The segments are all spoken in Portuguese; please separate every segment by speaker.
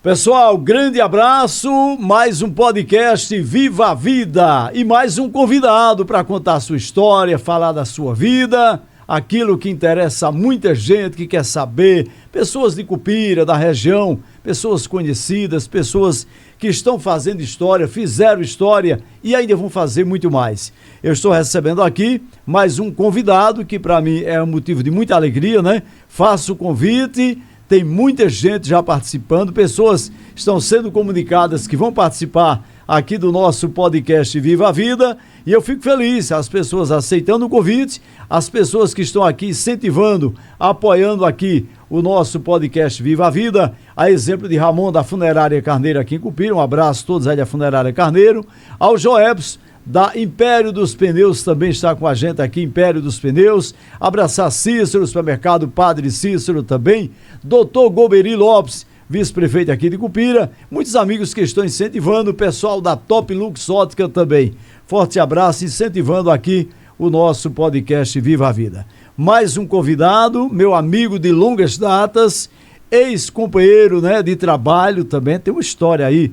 Speaker 1: Pessoal, grande abraço, mais um podcast Viva a Vida e mais um convidado para contar a sua história, falar da sua vida, aquilo que interessa a muita gente que quer saber, pessoas de Cupira, da região, pessoas conhecidas, pessoas que estão fazendo história, fizeram história e ainda vão fazer muito mais. Eu estou recebendo aqui mais um convidado que para mim é um motivo de muita alegria, né? Faço o convite. Tem muita gente já participando, pessoas estão sendo comunicadas que vão participar aqui do nosso podcast Viva a Vida e eu fico feliz, as pessoas aceitando o convite, as pessoas que estão aqui incentivando, apoiando aqui o nosso podcast Viva a Vida, a exemplo de Ramon da Funerária Carneiro aqui em Cupira, um abraço a todos aí da Funerária Carneiro, ao Joebs da Império dos Pneus, também está com a gente aqui, Império dos Pneus, abraçar Cícero, supermercado Padre Cícero também, Dr. Goberi Lopes, vice-prefeito aqui de Cupira, muitos amigos que estão incentivando, o pessoal da Top Lux Ótica também, forte abraço, incentivando aqui o nosso podcast Viva a Vida. Mais um convidado, meu amigo de longas datas, ex-companheiro, né, de trabalho também, tem uma história aí.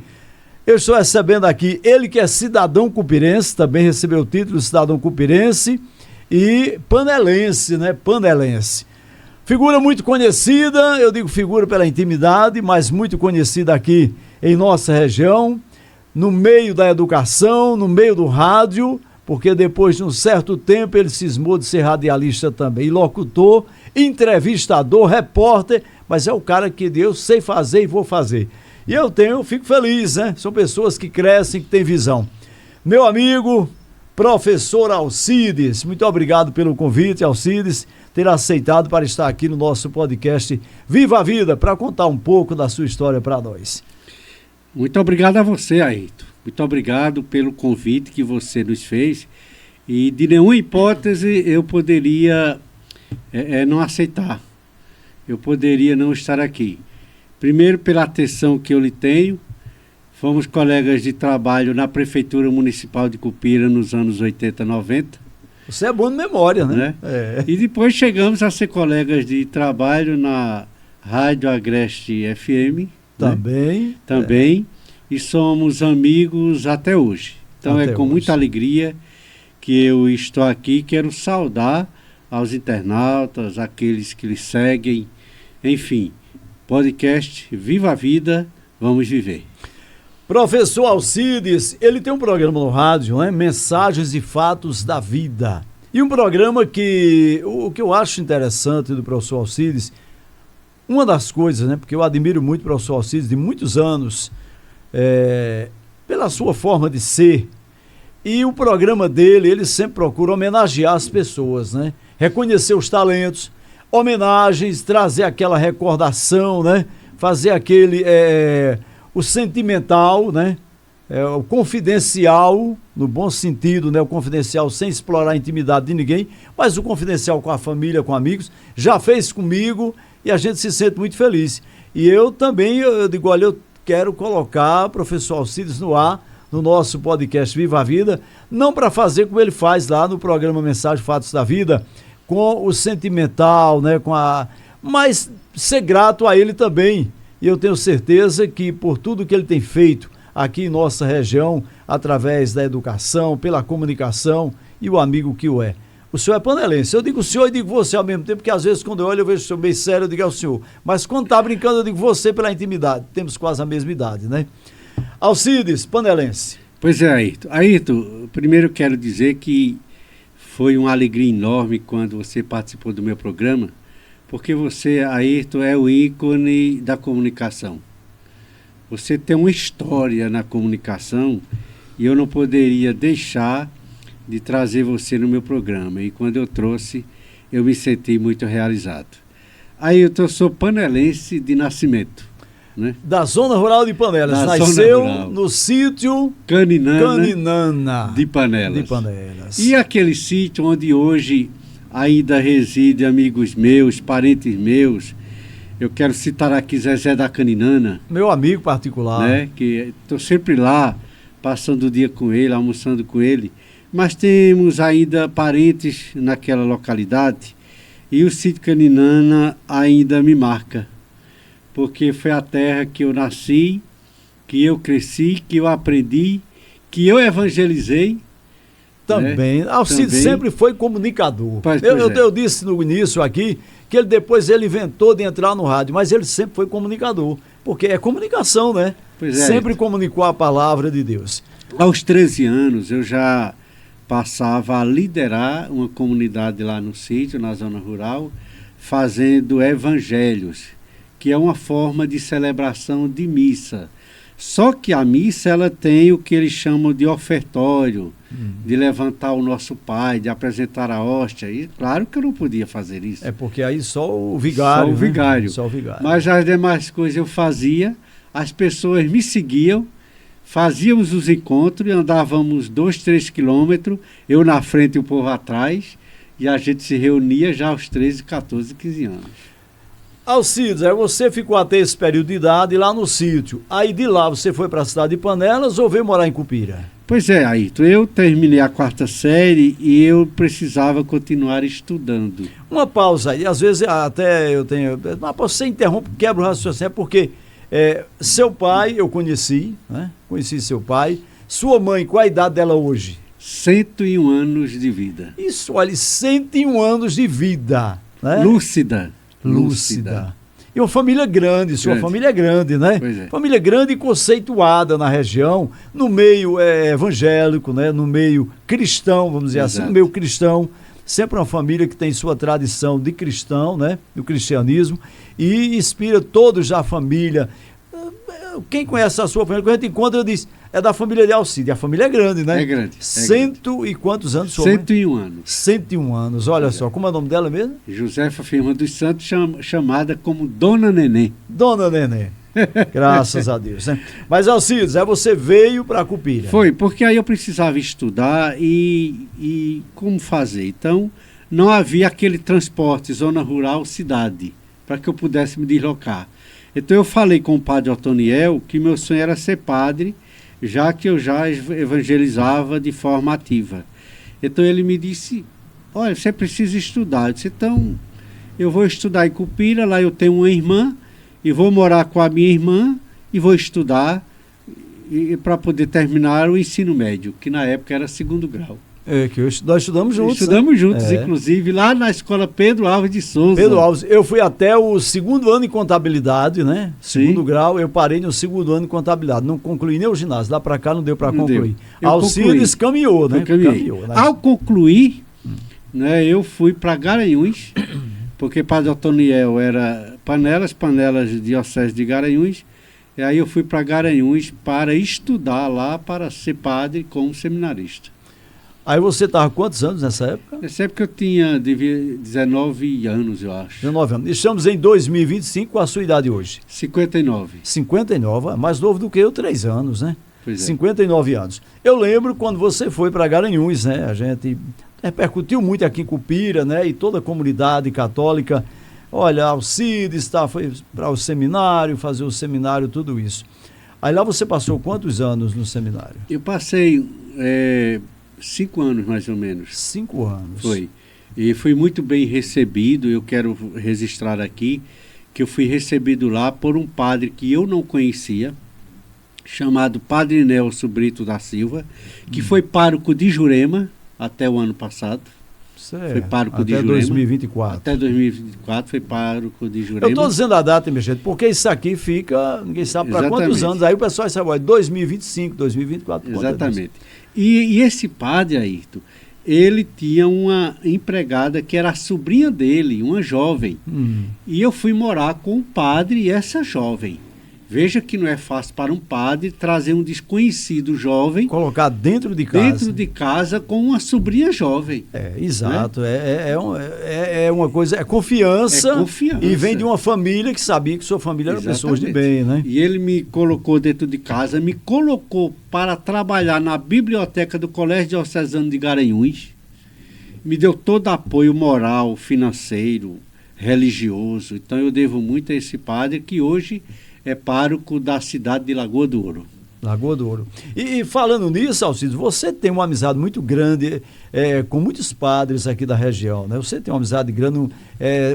Speaker 1: Eu estou recebendo aqui, ele que é cidadão cupirense, também recebeu o título de cidadão cupirense e panelense, né? Panelense. Figura muito conhecida, eu digo figura pela intimidade, mas muito conhecida aqui em nossa região, no meio da educação, no meio do rádio, porque depois de um certo tempo ele cismou de ser radialista também, e locutor, entrevistador, repórter, mas é o cara que eu sei fazer e vou fazer. E eu fico feliz, né? São pessoas que crescem, que têm visão. Meu amigo, professor Alcides, muito obrigado pelo convite, Alcides, ter aceitado para estar aqui no nosso podcast Viva a Vida, para contar um pouco da sua história para nós.
Speaker 2: Muito obrigado a você, Ayrton. Muito obrigado pelo convite que você nos fez. E de nenhuma hipótese eu poderia não aceitar. Eu poderia não estar aqui. Primeiro, pela atenção que eu lhe tenho, fomos colegas de trabalho na Prefeitura Municipal de Cupira nos anos 80, 90.
Speaker 1: Você é bom de memória, né?
Speaker 2: É. E depois chegamos a ser colegas de trabalho na Rádio Agreste FM.
Speaker 1: Também.
Speaker 2: Né? Também. E somos amigos até hoje. Então até com muita alegria que eu estou aqui. Quero saudar aos internautas, aqueles que lhe seguem, enfim. Podcast Viva a Vida, vamos viver.
Speaker 1: Professor Alcides, ele tem um programa no rádio, né? Mensagens e Fatos da Vida. E um programa que, o que eu acho interessante do professor Alcides, uma das coisas, né? Porque eu admiro muito o professor Alcides de muitos anos, pela sua forma de ser. E o programa dele, ele sempre procura homenagear as pessoas, né? Reconhecer os talentos, homenagens, trazer aquela recordação, né? Fazer aquele, o sentimental, né? O confidencial, no bom sentido, né? O confidencial sem explorar a intimidade de ninguém, mas o confidencial com a família, com amigos, já fez comigo e a gente se sente muito feliz. E eu também, eu digo, olha, eu quero colocar o professor Alcides no ar, no nosso podcast Viva a Vida, não para fazer como ele faz lá no programa Mensagem Fatos da Vida, com o sentimental, né, mas ser grato a ele também. E eu tenho certeza que por tudo que ele tem feito aqui em nossa região, através da educação, pela comunicação e o amigo que o é. O senhor é panelense. Eu digo o senhor e digo você ao mesmo tempo, porque às vezes quando eu olho eu vejo o senhor meio sério, eu digo é o senhor. Mas quando tá brincando eu digo você pela intimidade. Temos quase a mesma idade, né? Alcides, panelense.
Speaker 2: Pois é, Ayrton. Ayrton, primeiro eu quero dizer que foi uma alegria enorme quando você participou do meu programa, porque você, Ayrton, é o ícone da comunicação. Você tem uma história na comunicação e eu não poderia deixar de trazer você no meu programa. E quando eu trouxe, eu me senti muito realizado. Ayrton, eu sou panelense de nascimento. Né?
Speaker 1: Da Zona Rural de Panelas. Nasceu no sítio Caninana
Speaker 2: de Panelas.
Speaker 1: De Panelas.
Speaker 2: E aquele sítio onde hoje ainda residem amigos meus, parentes meus. Eu quero citar aqui Zezé da Caninana.
Speaker 1: Meu amigo particular.
Speaker 2: Né? Que estou sempre lá, passando o dia com ele, almoçando com ele. Mas temos ainda parentes naquela localidade. E o sítio Caninana ainda me marca. porque foi a terra que eu nasci, que eu cresci, que eu aprendi, que eu evangelizei.
Speaker 1: Também. Alcides sempre foi comunicador.
Speaker 2: Pois
Speaker 1: Eu disse no início aqui que depois ele inventou de entrar no rádio, mas ele sempre foi comunicador, porque é comunicação, né?
Speaker 2: Pois é.
Speaker 1: Sempre comunicou a palavra de Deus.
Speaker 2: Aos 13 anos eu já passava a liderar uma comunidade lá no sítio, na zona rural, fazendo evangelhos, que é uma forma de celebração de missa. Só que a missa ela tem o que eles chamam de ofertório, de levantar o nosso Pai, de apresentar a hóstia. E claro que eu não podia fazer isso.
Speaker 1: É porque aí só o vigário.
Speaker 2: Só o vigário.
Speaker 1: Né? Só o vigário.
Speaker 2: Mas as demais coisas eu fazia, as pessoas me seguiam, fazíamos os encontros, andávamos 2, 3 quilômetros, eu na frente e o povo atrás, e a gente se reunia já aos 13, 14, 15 anos.
Speaker 1: Alcides, aí você ficou até esse período de idade lá no sítio. Aí de lá você foi para a cidade de Panelas ou veio morar em Cupira?
Speaker 2: Pois é, Ayrton, eu terminei a 4ª série e eu precisava continuar estudando.
Speaker 1: Uma pausa aí, às vezes até eu tenho... Mas você interrompe, quebra o raciocínio, porque seu pai eu conheci, né? Conheci seu pai. Sua mãe, qual a idade dela hoje?
Speaker 2: 101 anos de vida.
Speaker 1: Isso, olha, 101 anos de vida. Né?
Speaker 2: Lúcida.
Speaker 1: E uma família grande, sua família é grande, né?
Speaker 2: Pois é.
Speaker 1: Família grande e conceituada na região, no meio evangélico, né? No meio cristão, vamos dizer assim, no meio cristão. Sempre uma família que tem sua tradição de cristão, né? Do cristianismo, e inspira todos a família. Quem conhece a sua família, quando a gente encontra, diz, é da família de Alcides. A família é grande, né?
Speaker 2: É grande.
Speaker 1: Cento e quantos anos sua mãe?
Speaker 2: 101 anos.
Speaker 1: 101 anos, olha só. Como é o nome dela mesmo?
Speaker 2: Josefa Firma dos Santos, chamada como Dona Nenê.
Speaker 1: Dona Nenê. Graças a Deus, né? Mas, Alcides, você veio para Cupira.
Speaker 2: Foi, porque aí eu precisava estudar e como fazer. Então, não havia aquele transporte, zona rural, cidade, para que eu pudesse me deslocar. Então eu falei com o padre Otoniel que meu sonho era ser padre, já que eu já evangelizava de forma ativa. Então ele me disse, olha, você precisa estudar. Eu disse, então eu vou estudar em Cupira, lá eu tenho uma irmã, e vou morar com a minha irmã e vou estudar para poder terminar o ensino médio, que na época era 2º grau.
Speaker 1: Que nós estudamos juntos.
Speaker 2: Estudamos juntos, inclusive, lá na escola Pedro Alves de Souza.
Speaker 1: Pedro Alves, eu fui até o 2º ano em contabilidade, né? 2º grau, eu parei no 2º ano em contabilidade. Não concluí nem o ginásio, lá para cá não deu para concluir. Alcides caminhou, né? Caminhou, né?
Speaker 2: Ao concluir, né, eu fui para Garanhuns, porque Padre Otoniel era Panelas Diocese de Garanhuns, e aí eu fui para Garanhuns para estudar lá, para ser padre como seminarista.
Speaker 1: Aí você estava quantos anos nessa época?
Speaker 2: Nessa época eu tinha 19 anos, eu acho.
Speaker 1: 19 anos. Estamos em 2025, com a sua idade hoje?
Speaker 2: 59.
Speaker 1: 59, mais novo do que eu, 3 anos, né?
Speaker 2: Pois é.
Speaker 1: 59 anos. Eu lembro quando você foi para Garanhuns, né? A gente repercutiu muito aqui em Cupira, né? E toda a comunidade católica. Olha, Alcides foi para o seminário, fazer o seminário, tudo isso. Aí lá você passou quantos anos no seminário?
Speaker 2: Eu passei 5 anos, mais ou menos.
Speaker 1: 5 anos.
Speaker 2: Foi. E fui muito bem recebido. Eu quero registrar aqui que eu fui recebido lá por um padre que eu não conhecia, chamado Padre Nelson Brito da Silva, que foi pároco de Jurema até o ano passado. Foi pároco de Jurema.
Speaker 1: Até 2024.
Speaker 2: Até 2024 foi pároco de Jurema.
Speaker 1: Eu estou dizendo a data, minha gente, porque isso aqui fica, ninguém sabe para quantos anos. Aí o pessoal sabe, 2025, 2024.
Speaker 2: Exatamente. E esse padre, Ayrton, ele tinha uma empregada que era a sobrinha dele, uma jovem. E eu fui morar com o padre e essa jovem. Veja que não é fácil para um padre trazer um desconhecido jovem... Colocar dentro de casa. Dentro de casa com uma sobrinha jovem.
Speaker 1: Exato. Né? É uma coisa... É confiança.
Speaker 2: É confiança.
Speaker 1: E vem de uma família que sabia que sua família era pessoas de bem, né?
Speaker 2: E ele me colocou dentro de casa, me colocou para trabalhar na biblioteca do Colégio Diocesano de Garanhuns. Me deu todo apoio moral, financeiro, religioso. Então eu devo muito a esse padre que hoje... é pároco da cidade de Lagoa do Ouro.
Speaker 1: Lagoa do Ouro. E falando nisso, Alcides, você tem uma amizade muito grande com muitos padres aqui da região, né? Você tem uma amizade grande,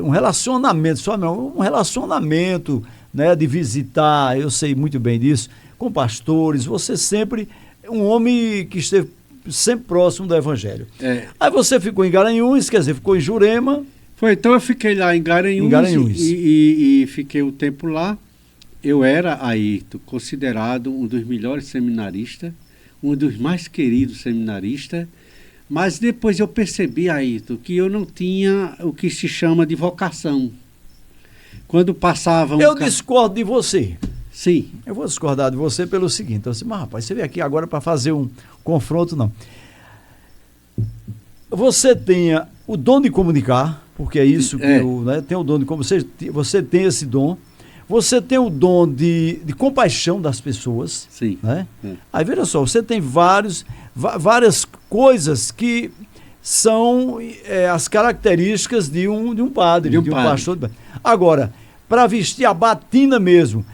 Speaker 1: um relacionamento, um relacionamento né, de visitar, eu sei muito bem disso, com pastores, você sempre, um homem que esteve sempre próximo do Evangelho. Aí você ficou em Garanhuns, quer dizer, ficou em Jurema.
Speaker 2: Foi, então eu fiquei lá em Garanhuns. E fiquei um tempo lá. Eu era, Ayrton, considerado um dos melhores seminaristas, um dos mais queridos seminaristas, mas depois eu percebi, Ayrton, que eu não tinha o que se chama de vocação. Quando passavam...
Speaker 1: Eu discordo de você.
Speaker 2: Sim.
Speaker 1: Eu vou discordar de você pelo seguinte, eu disse, mas rapaz, você veio aqui agora para fazer um confronto, não. Você tenha o dom de comunicar, porque é isso que tem o dom de comunicar, você tem esse dom, você tem o dom de compaixão das pessoas.
Speaker 2: Sim.
Speaker 1: Né? Aí veja só, você tem várias coisas que são as características de um padre, de um pastor. Agora, para vestir a batina mesmo,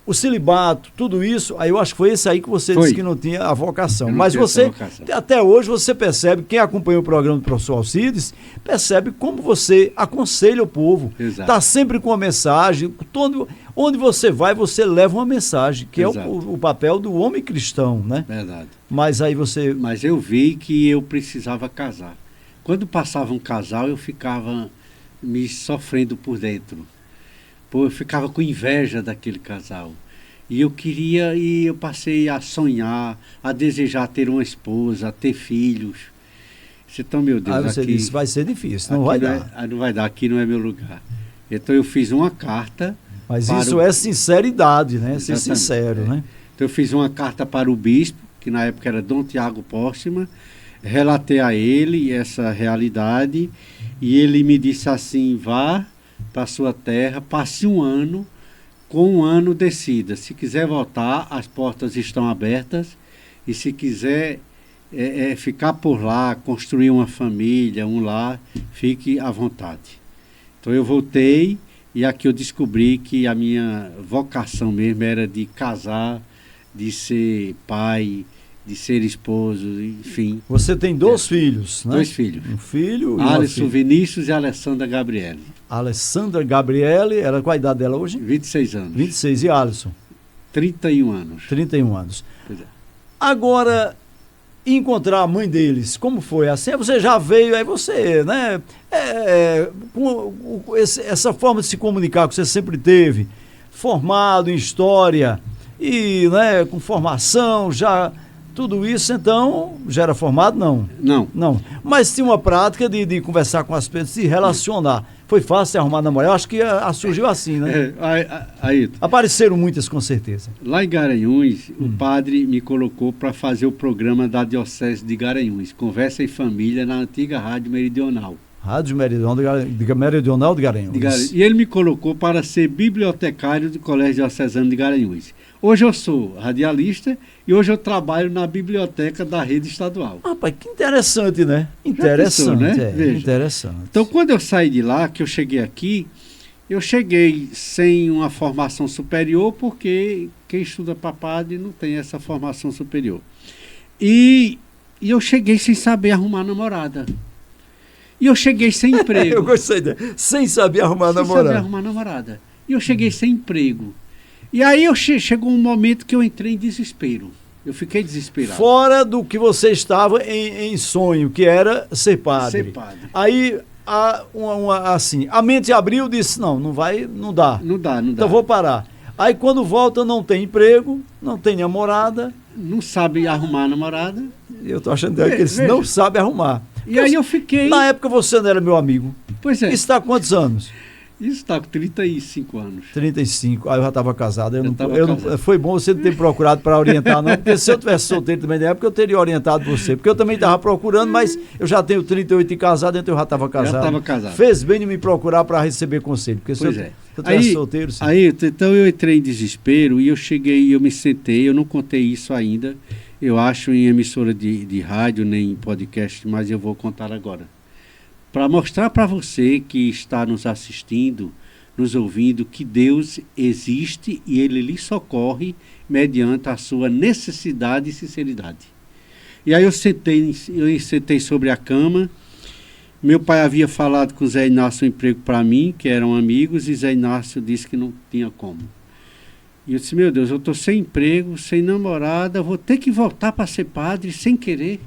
Speaker 1: o celibato, tudo isso, aí eu acho que foi esse aí que você disse que não tinha a vocação. Mas você, até hoje, você percebe, quem acompanha o programa do professor Alcides, percebe como você aconselha o povo. Está sempre com uma mensagem, onde você vai, você leva uma mensagem, que é o papel do homem cristão, né?
Speaker 2: Verdade.
Speaker 1: Mas aí você...
Speaker 2: Mas eu vi que eu precisava casar. Quando passava um casal, eu ficava me sofrendo por dentro. Pô, eu ficava com inveja daquele casal. E eu passei a sonhar, a desejar ter uma esposa, ter filhos. Então, meu Deus,
Speaker 1: aí você disse, vai ser difícil, não vai dar.
Speaker 2: Não vai dar, aqui não é meu lugar. Então eu fiz uma carta.
Speaker 1: Mas isso é sinceridade, né? Ser sincero, né?
Speaker 2: Então eu fiz uma carta para o bispo, que na época era Dom Tiago Póstuma, relatei a ele essa realidade, e ele me disse assim, vá para a sua terra, passe um ano, com um ano decida. Se quiser voltar, as portas estão abertas, e se quiser ficar por lá, construir uma família, um lar, fique à vontade. Então eu voltei, e aqui eu descobri que a minha vocação mesmo era de casar, de ser pai, de ser esposo, enfim.
Speaker 1: Você tem dois filhos, né?
Speaker 2: 2 filhos.
Speaker 1: Um filho e
Speaker 2: Alisson Vinícius e Alessandra Gabriele.
Speaker 1: Alessandra Gabriele, qual a idade dela hoje?
Speaker 2: 26 anos.
Speaker 1: 26, e Alisson?
Speaker 2: 31 anos.
Speaker 1: 31 anos.
Speaker 2: Pois é.
Speaker 1: Agora, encontrar a mãe deles, como foi? Assim, você já veio, aí você, né? Com essa forma de se comunicar que você sempre teve, formado em história, e né, com formação, já... Tudo isso, então, já era formado? Não. Mas tinha uma prática de conversar com as pessoas, de se relacionar. Foi fácil arrumar namorado? Eu acho que surgiu assim, né?
Speaker 2: Aí,
Speaker 1: apareceram muitas, com certeza.
Speaker 2: Lá em Garanhuns, o padre me colocou para fazer o programa da Diocese de Garanhuns, Conversa em Família, na antiga Rádio Meridional.
Speaker 1: Rádio Meridional de Garanhuns.
Speaker 2: E ele me colocou para ser bibliotecário do Colégio Diocesano de Garanhuns. Hoje eu sou radialista e hoje eu trabalho na biblioteca da rede estadual.
Speaker 1: Rapaz, que interessante, né? Interessante,
Speaker 2: né?
Speaker 1: Interessante.
Speaker 2: Então, quando eu saí de lá, que eu cheguei aqui, eu cheguei sem uma formação superior, porque quem estuda para padre não tem essa formação superior. E eu cheguei sem saber arrumar namorada. E eu cheguei sem emprego.
Speaker 1: Eu gostei sem saber arrumar namorada.
Speaker 2: Sem saber arrumar namorada. E eu cheguei sem emprego. E aí chegou um momento que eu entrei em desespero. Eu fiquei desesperado.
Speaker 1: Fora do que você estava em sonho, que era ser padre.
Speaker 2: Ser padre.
Speaker 1: Aí, a mente abriu e disse, não dá.
Speaker 2: Não dá.
Speaker 1: Então vou parar. Aí quando volta não tem emprego, não tem namorada.
Speaker 2: Não sabe arrumar namorada.
Speaker 1: Eu tô achando que eles não sabem arrumar.
Speaker 2: E aí eu fiquei...
Speaker 1: Na época você não era meu amigo.
Speaker 2: Pois é.
Speaker 1: Isso está há quantos anos?
Speaker 2: Isso está com 35 anos.
Speaker 1: 35. Aí eu já estava casado.
Speaker 2: Casado.
Speaker 1: Foi bom você não ter procurado para orientar, não. Porque se eu tivesse solteiro também na época, eu teria orientado você. Porque eu também estava procurando, mas eu já tenho 38 e casado, então eu já estava casado.
Speaker 2: Já estava casado.
Speaker 1: Fez bem de me procurar para receber conselho. Porque se eu tivesse solteiro... Sim.
Speaker 2: Então eu entrei em desespero e eu me sentei, eu não contei isso ainda. Eu acho em emissora de rádio, nem em podcast, mas eu vou contar agora. Para mostrar para você que está nos assistindo, nos ouvindo, que Deus existe e Ele lhe socorre mediante a sua necessidade e sinceridade. E aí eu sentei sobre a cama Meu pai havia falado com o Zé Inácio um emprego para mim, que eram amigos, e Zé Inácio disse que não tinha como. E eu disse, meu Deus, eu estou sem emprego, sem namorada, vou ter que voltar para ser padre sem querer.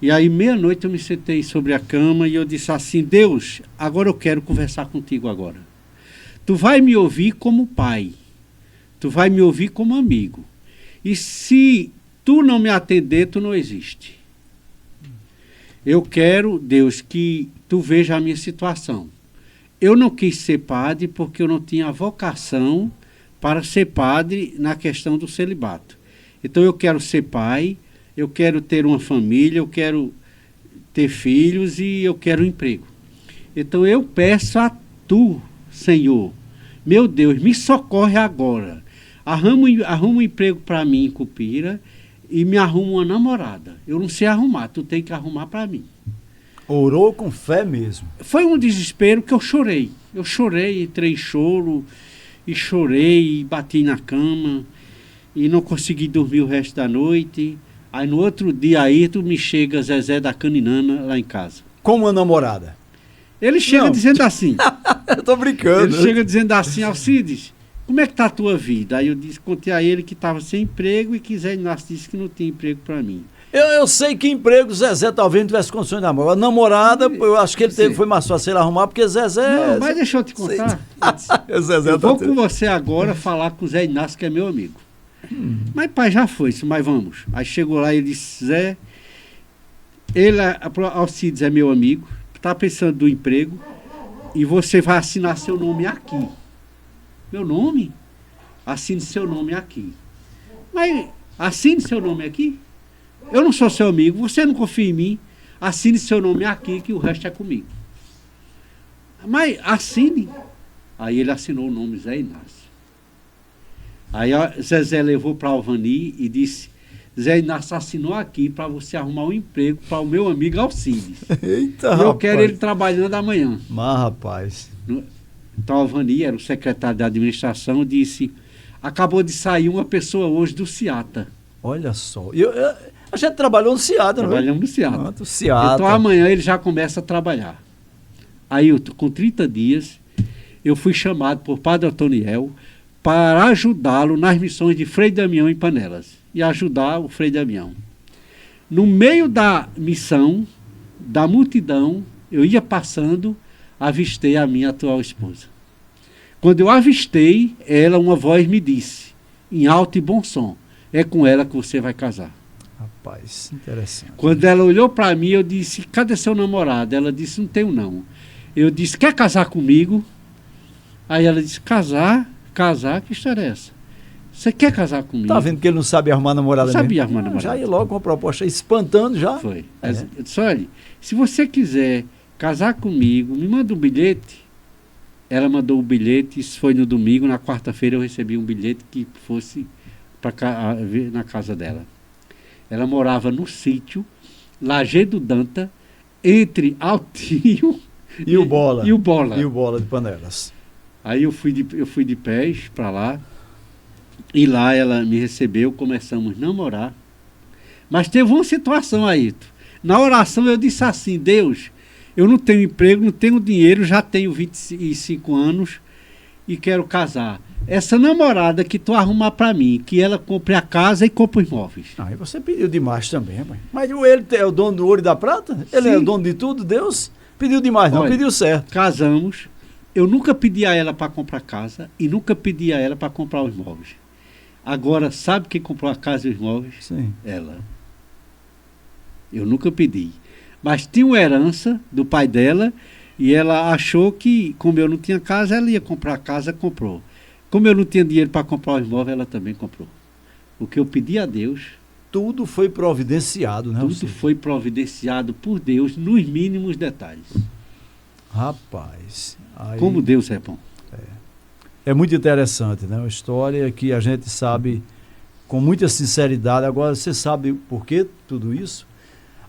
Speaker 2: E aí, meia-noite, eu me sentei sobre a cama e eu disse assim, Deus, agora eu quero conversar contigo agora. Tu vai me ouvir como pai, tu vai me ouvir como amigo. E se tu não me atender, tu não existe. Eu quero, Deus, que tu veja a minha situação. Eu não quis ser padre porque eu não tinha vocação para ser padre na questão do celibato. Então eu quero ser pai, eu quero ter uma família, eu quero ter filhos e eu quero um emprego. Então eu peço a tu, Senhor, meu Deus, me socorre agora. Arruma um emprego para mim em Cupira e me arruma uma namorada. Eu não sei arrumar, tu tem que arrumar para mim.
Speaker 1: Orou com fé mesmo.
Speaker 2: Foi um desespero que eu chorei. Eu chorei, entrei em choro, e chorei, e bati na cama, e não consegui dormir o resto da noite. Aí no outro dia, aí tu me chega Zezé da Caninana lá em casa.
Speaker 1: Com uma namorada.
Speaker 2: Ele chega dizendo assim.
Speaker 1: Eu tô brincando.
Speaker 2: Ele chega dizendo assim, Alcides, como é que tá a tua vida? Aí eu contei a ele que estava sem emprego e que Zé Inácio disse que não tinha emprego para mim.
Speaker 1: Eu sei que emprego Zezé talvez não tivesse condições de namorar. Namorada, eu acho que ele teve, foi mais fácil ele arrumar, porque Zezé...
Speaker 2: Não, mas deixa eu te contar.
Speaker 1: Zezé
Speaker 2: Eu vou com você agora falar com o Zé Inácio, que é meu amigo. Mas pai, já foi, mas vamos. Aí chegou lá e ele disse, Zé, Alcides é meu amigo, está pensando do emprego e você vai assinar seu nome aqui. Meu nome? Assine seu nome aqui. Mas assine seu nome aqui? Eu não sou seu amigo, você não confia em mim, assine seu nome aqui que o resto é comigo. Mas assine. Aí ele assinou o nome Zé Inácio. Aí Zezé levou para Alvani e disse, Zé Inácio assinou aqui para você arrumar um emprego para o meu amigo Alcides.
Speaker 1: Eita,
Speaker 2: e eu quero ele trabalhando amanhã.
Speaker 1: Mas, rapaz.
Speaker 2: Então Alvani, era o secretário da administração, disse, acabou de sair uma pessoa hoje do Ciata.
Speaker 1: Olha só. A gente trabalhou no Ciata, não é?
Speaker 2: Trabalhamos no Ciata.
Speaker 1: Pronto, Ciata.
Speaker 2: Então amanhã ele já começa a trabalhar. Aí com 30 dias, eu fui chamado por Padre Antoniel para ajudá-lo nas missões de Frei Damião em Panelas. E ajudar o Frei Damião. No meio da missão, da multidão, eu ia passando, avistei a minha atual esposa. Quando eu avistei, uma voz me disse, em alto e bom som, é com ela que você vai casar.
Speaker 1: Rapaz, interessante.
Speaker 2: Quando ela olhou para mim, eu disse, cadê seu namorado? Ela disse, não tenho não. Eu disse, quer casar comigo? Aí ela disse, casar, que história é essa? Você quer casar comigo?
Speaker 1: Tá vendo que ele não sabe arrumar namorada mesmo?
Speaker 2: Sabia arrumar namorada.
Speaker 1: Já ia logo com uma proposta espantando já.
Speaker 2: Foi.
Speaker 1: É.
Speaker 2: Eu disse, olha, se você quiser casar comigo, me manda um bilhete. Ela mandou o bilhete, isso foi no domingo, na quarta-feira eu recebi um bilhete que fosse ver na casa dela. Ela morava no sítio, Lajedo Danta, entre Altinho
Speaker 1: e o Bola.
Speaker 2: E o Bola.
Speaker 1: E o Bola de Panelas.
Speaker 2: Aí eu fui de pés para lá, e lá ela me recebeu, começamos a namorar. Mas teve uma situação aí. Na oração eu disse assim, Deus, eu não tenho emprego, não tenho dinheiro, já tenho 25 anos e quero casar. Essa namorada que tu arrumar para mim, que ela compre a casa e compre os móveis.
Speaker 1: Aí você pediu demais também, mãe. Mas ele é o dono do ouro e da prata? Ele
Speaker 2: Sim.
Speaker 1: é o dono de tudo, Deus? Pediu demais, não,
Speaker 2: Olha,
Speaker 1: pediu certo.
Speaker 2: Casamos, eu nunca pedi a ela para comprar casa e nunca pedi a ela para comprar os móveis. Agora, sabe quem comprou a casa e os móveis?
Speaker 1: Sim.
Speaker 2: Ela. Eu nunca pedi. Mas tinha uma herança do pai dela e ela achou que, como eu não tinha casa, ela ia comprar a casa, comprou. Como eu não tinha dinheiro para comprar os móveis, ela também comprou. O que eu pedi a Deus...
Speaker 1: Tudo foi providenciado, né?
Speaker 2: Tudo foi providenciado por Deus nos mínimos detalhes.
Speaker 1: Rapaz. Aí...
Speaker 2: Como Deus é bom.
Speaker 1: É muito interessante, né? Uma história que a gente sabe com muita sinceridade. Agora, você sabe por que tudo isso?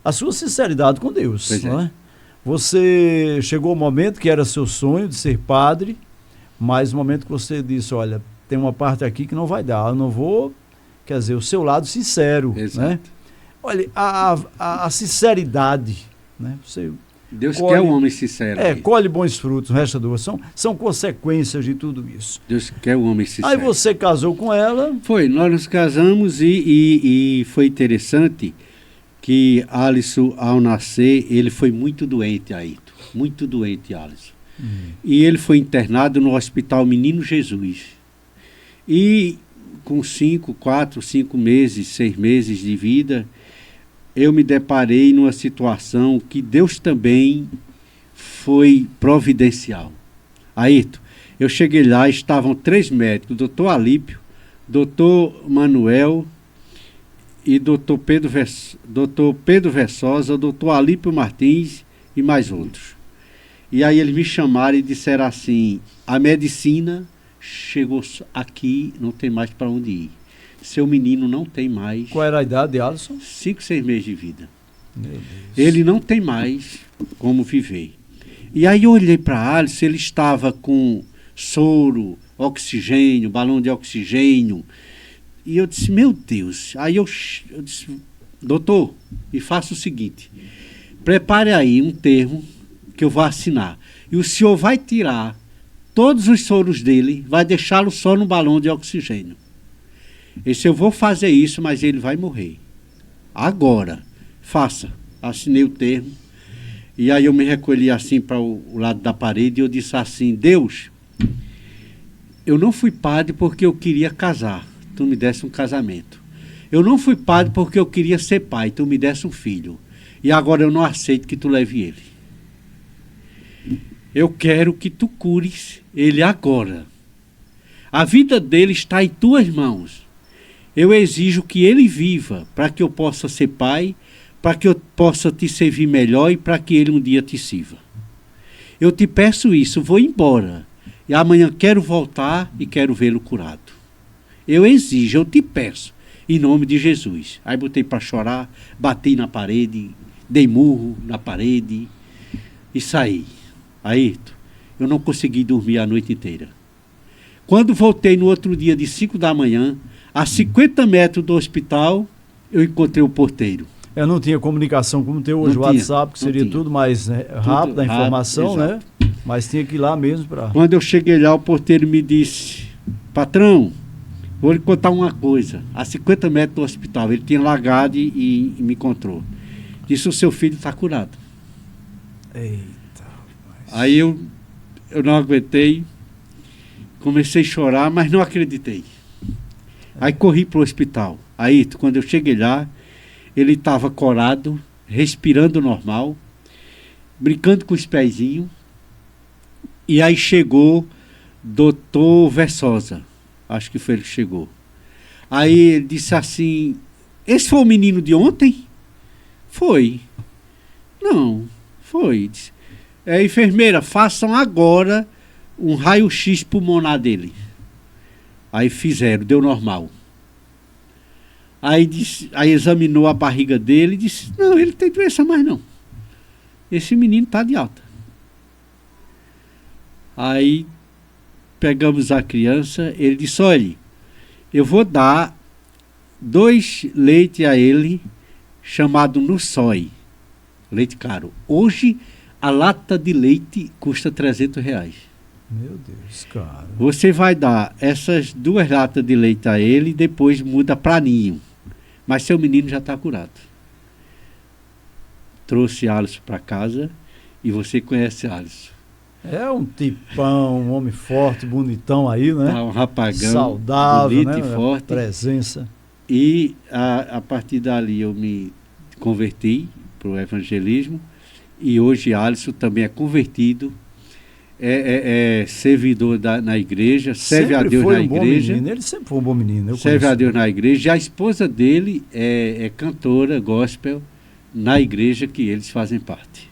Speaker 1: A sua sinceridade com Deus,
Speaker 2: Pois
Speaker 1: não
Speaker 2: é.
Speaker 1: é? Você chegou ao momento que era seu sonho de ser padre, mas no momento que você disse, olha, tem uma parte aqui que não vai dar, eu não vou, quer dizer, o seu lado sincero,
Speaker 2: Exato.
Speaker 1: né? Olha, a sinceridade, né?
Speaker 2: Deus
Speaker 1: colhe,
Speaker 2: quer o homem sincero.
Speaker 1: colhe bons frutos, resta dúvida. São consequências de tudo isso.
Speaker 2: Deus quer o homem sincero.
Speaker 1: Aí você casou com ela.
Speaker 2: Foi, nós nos casamos e foi interessante que Alisson, ao nascer, ele foi muito doente, Ayrton. Muito doente, Alisson. E ele foi internado no Hospital Menino Jesus. E com 4, 5 meses, 6 meses de vida, eu me deparei numa situação que Deus também foi providencial. Ayrton, eu cheguei lá, estavam 3 médicos, o doutor Alípio, doutor Manuel e doutor Pedro Versosa, doutor Alípio Martins e mais outros. E aí eles me chamaram e disseram assim, a medicina chegou aqui, não tem mais para onde ir. Seu menino não tem mais.
Speaker 1: Qual era a idade de Alisson?
Speaker 2: 5, 6 meses de vida.
Speaker 1: Meu Deus.
Speaker 2: Ele não tem mais como viver. E aí eu olhei para Alisson, ele estava com soro, oxigênio, balão de oxigênio. E eu disse, meu Deus. Aí eu disse, doutor, me faça o seguinte, prepare aí um termo que eu vou assinar. E o senhor vai tirar todos os soros dele, vai deixá-lo só no balão de oxigênio. Eu disse, eu vou fazer isso, mas ele vai morrer. Agora, faça. Assinei o termo. E aí eu me recolhi assim para o lado da parede e eu disse assim, Deus, eu não fui padre porque eu queria casar. Tu me desse um casamento. Eu não fui padre porque eu queria ser pai. Tu me desse um filho. E agora eu não aceito que tu leve ele. Eu quero que tu cures ele agora. A vida dele está em tuas mãos. Eu exijo que ele viva para que eu possa ser pai, para que eu possa te servir melhor e para que ele um dia te sirva. Eu te peço isso, vou embora. E amanhã quero voltar e quero vê-lo curado. Eu exijo, eu te peço, em nome de Jesus. Aí botei para chorar, bati na parede, dei murro na parede e saí. Ayrton, eu não consegui dormir a noite inteira. Quando voltei no outro dia de 5 da manhã, a 50 metros do hospital, eu encontrei o porteiro.
Speaker 1: Eu não tinha comunicação como tem hoje o WhatsApp, que seria tudo mais rápido, a informação, né? Mas tinha que ir lá mesmo para...
Speaker 2: Quando eu cheguei lá, o porteiro me disse, patrão, vou lhe contar uma coisa. A 50 metros do hospital, ele tinha largado e me encontrou. Disse, o seu filho está curado.
Speaker 1: Eita.
Speaker 2: Aí eu não aguentei, comecei a chorar, mas não acreditei. Aí corri para o hospital. Aí, quando eu cheguei lá, ele estava corado, respirando normal, brincando com os pezinhos. E aí chegou doutor Versosa, acho que foi ele que chegou. Aí ele disse assim, esse foi o menino de ontem? Foi. Não, foi. Disse, enfermeira, façam agora um raio-x pulmonar dele. Aí fizeram, deu normal. Aí examinou a barriga dele e disse, não, ele tem doença mais não. Esse menino está de alta. Aí pegamos a criança, ele disse, olha, eu vou dar 2 leites a ele, chamado Nussói, leite caro. Hoje a lata de leite custa R$300.
Speaker 1: Meu Deus, cara.
Speaker 2: Você vai dar essas 2 latas de leite a ele e depois muda para ninho. Mas seu menino já está curado. Trouxe Alisson para casa e você conhece Alisson.
Speaker 1: É um tipão, um homem forte, bonitão aí, né?
Speaker 2: Tá um rapagão,
Speaker 1: saudável,
Speaker 2: bonito,
Speaker 1: né?
Speaker 2: e forte.
Speaker 1: Presença.
Speaker 2: E a partir dali eu me converti para o evangelismo e hoje Alisson também é convertido. É servidor na igreja, serve a Deus na igreja.
Speaker 1: Ele sempre foi um bom menino.
Speaker 2: Serve a Deus na igreja. E a esposa dele é cantora gospel na igreja que eles fazem parte.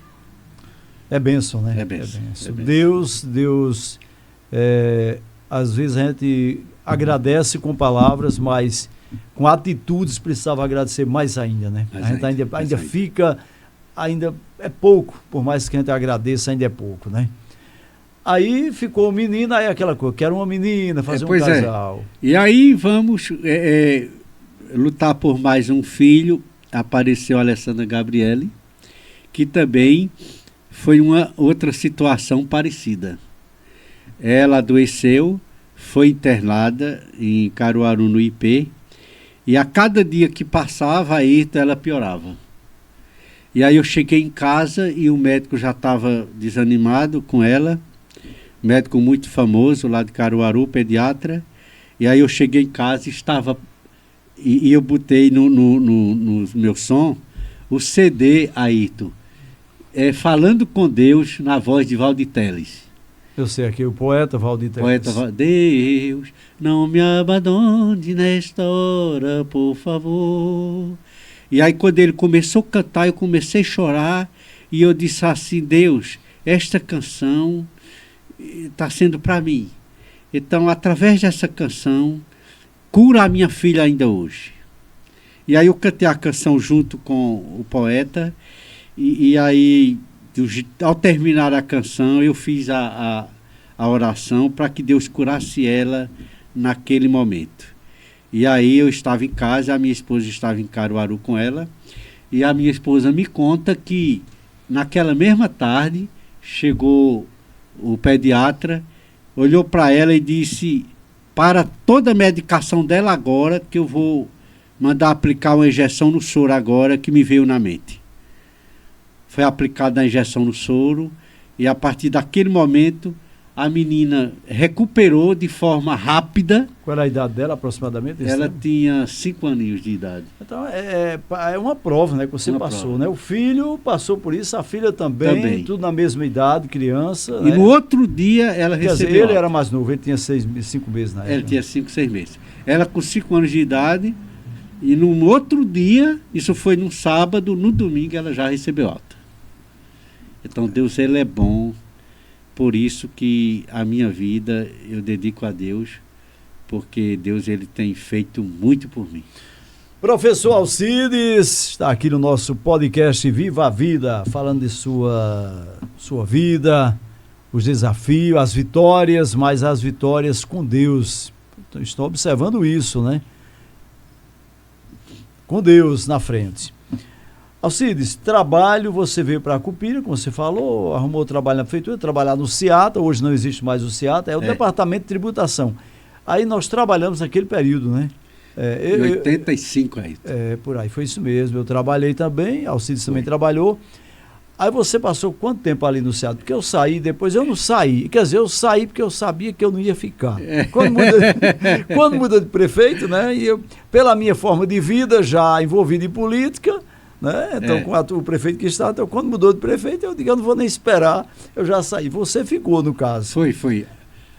Speaker 1: É bênção, né?
Speaker 2: É bênção. É
Speaker 1: bênção. Deus, às vezes a gente agradece com palavras, mas com atitudes precisava agradecer mais ainda, né? A gente ainda fica, ainda é pouco, por mais que a gente agradeça, ainda é pouco, né? Aí ficou o menino, aí aquela coisa, quero uma menina, fazer um casal.
Speaker 2: E aí vamos lutar por mais um filho. Apareceu a Alessandra Gabriele, que também foi uma outra situação parecida. Ela adoeceu, foi internada em Caruaru, no IP, e a cada dia que passava, Ayrton, ela piorava. E aí eu cheguei em casa e o médico já estava desanimado com ela, médico muito famoso lá de Caruaru, pediatra. E aí eu cheguei em casa e estava... E eu botei no meu som o CD, Ayrton, Falando com Deus, na voz de Valdir Teles.
Speaker 1: Eu sei aqui, o poeta Valdir Teles.
Speaker 2: Deus, não me abandone nesta hora, por favor. E aí quando ele começou a cantar, eu comecei a chorar. E eu disse assim, Deus, esta canção está sendo para mim. Então, através dessa canção, cura a minha filha ainda hoje. E aí eu cantei a canção junto com o poeta. E aí, ao terminar a canção, eu fiz a oração para que Deus curasse ela naquele momento. E aí eu estava em casa, a minha esposa estava em Caruaru com ela, e a minha esposa me conta que naquela mesma tarde chegou o pediatra, olhou para ela e disse, para toda a medicação dela agora, que eu vou mandar aplicar uma injeção no soro agora, que me veio na mente. Foi aplicada a injeção no soro e a partir daquele momento a menina recuperou de forma rápida.
Speaker 1: Qual era a idade dela aproximadamente?
Speaker 2: Ela tinha 5 aninhos de idade.
Speaker 1: Então é uma prova, né, que você passou, prova, né? O filho passou por isso, a filha também. Tudo na mesma idade, criança.
Speaker 2: E né? No outro dia ela recebeu.
Speaker 1: Ele era mais novo, ele tinha 5 meses na época.
Speaker 2: Ele tinha 5, 6 meses. Ela com 5 anos de idade e no outro dia, isso foi num sábado, no domingo ela já recebeu alta. Então Deus, ele é bom, por isso que a minha vida eu dedico a Deus, porque Deus, ele tem feito muito por mim.
Speaker 1: Professor Alcides está aqui no nosso podcast Viva a Vida, falando de sua vida, os desafios, as vitórias, mas as vitórias com Deus. Então, estou observando isso, né? Com Deus na frente. Alcides, trabalho, você veio para a Cupira, como você falou, arrumou trabalho na prefeitura, trabalhar no CIATA, hoje não existe mais o CIATA, é o Departamento de Tributação. Aí nós trabalhamos naquele período, né?
Speaker 2: Em 85 aí.
Speaker 1: Por aí, foi isso mesmo. Eu trabalhei também, Alcides também trabalhou. Aí você passou quanto tempo ali no CIATA? Porque eu saí, depois eu não saí. Quer dizer, eu saí porque eu sabia que eu não ia ficar. Quando muda de prefeito, né? E eu, pela minha forma de vida, já envolvido em política, né? Então, com o prefeito que está, então, quando mudou de prefeito, eu digo, eu não vou nem esperar, eu já saí. Você ficou, no caso.
Speaker 2: Foi.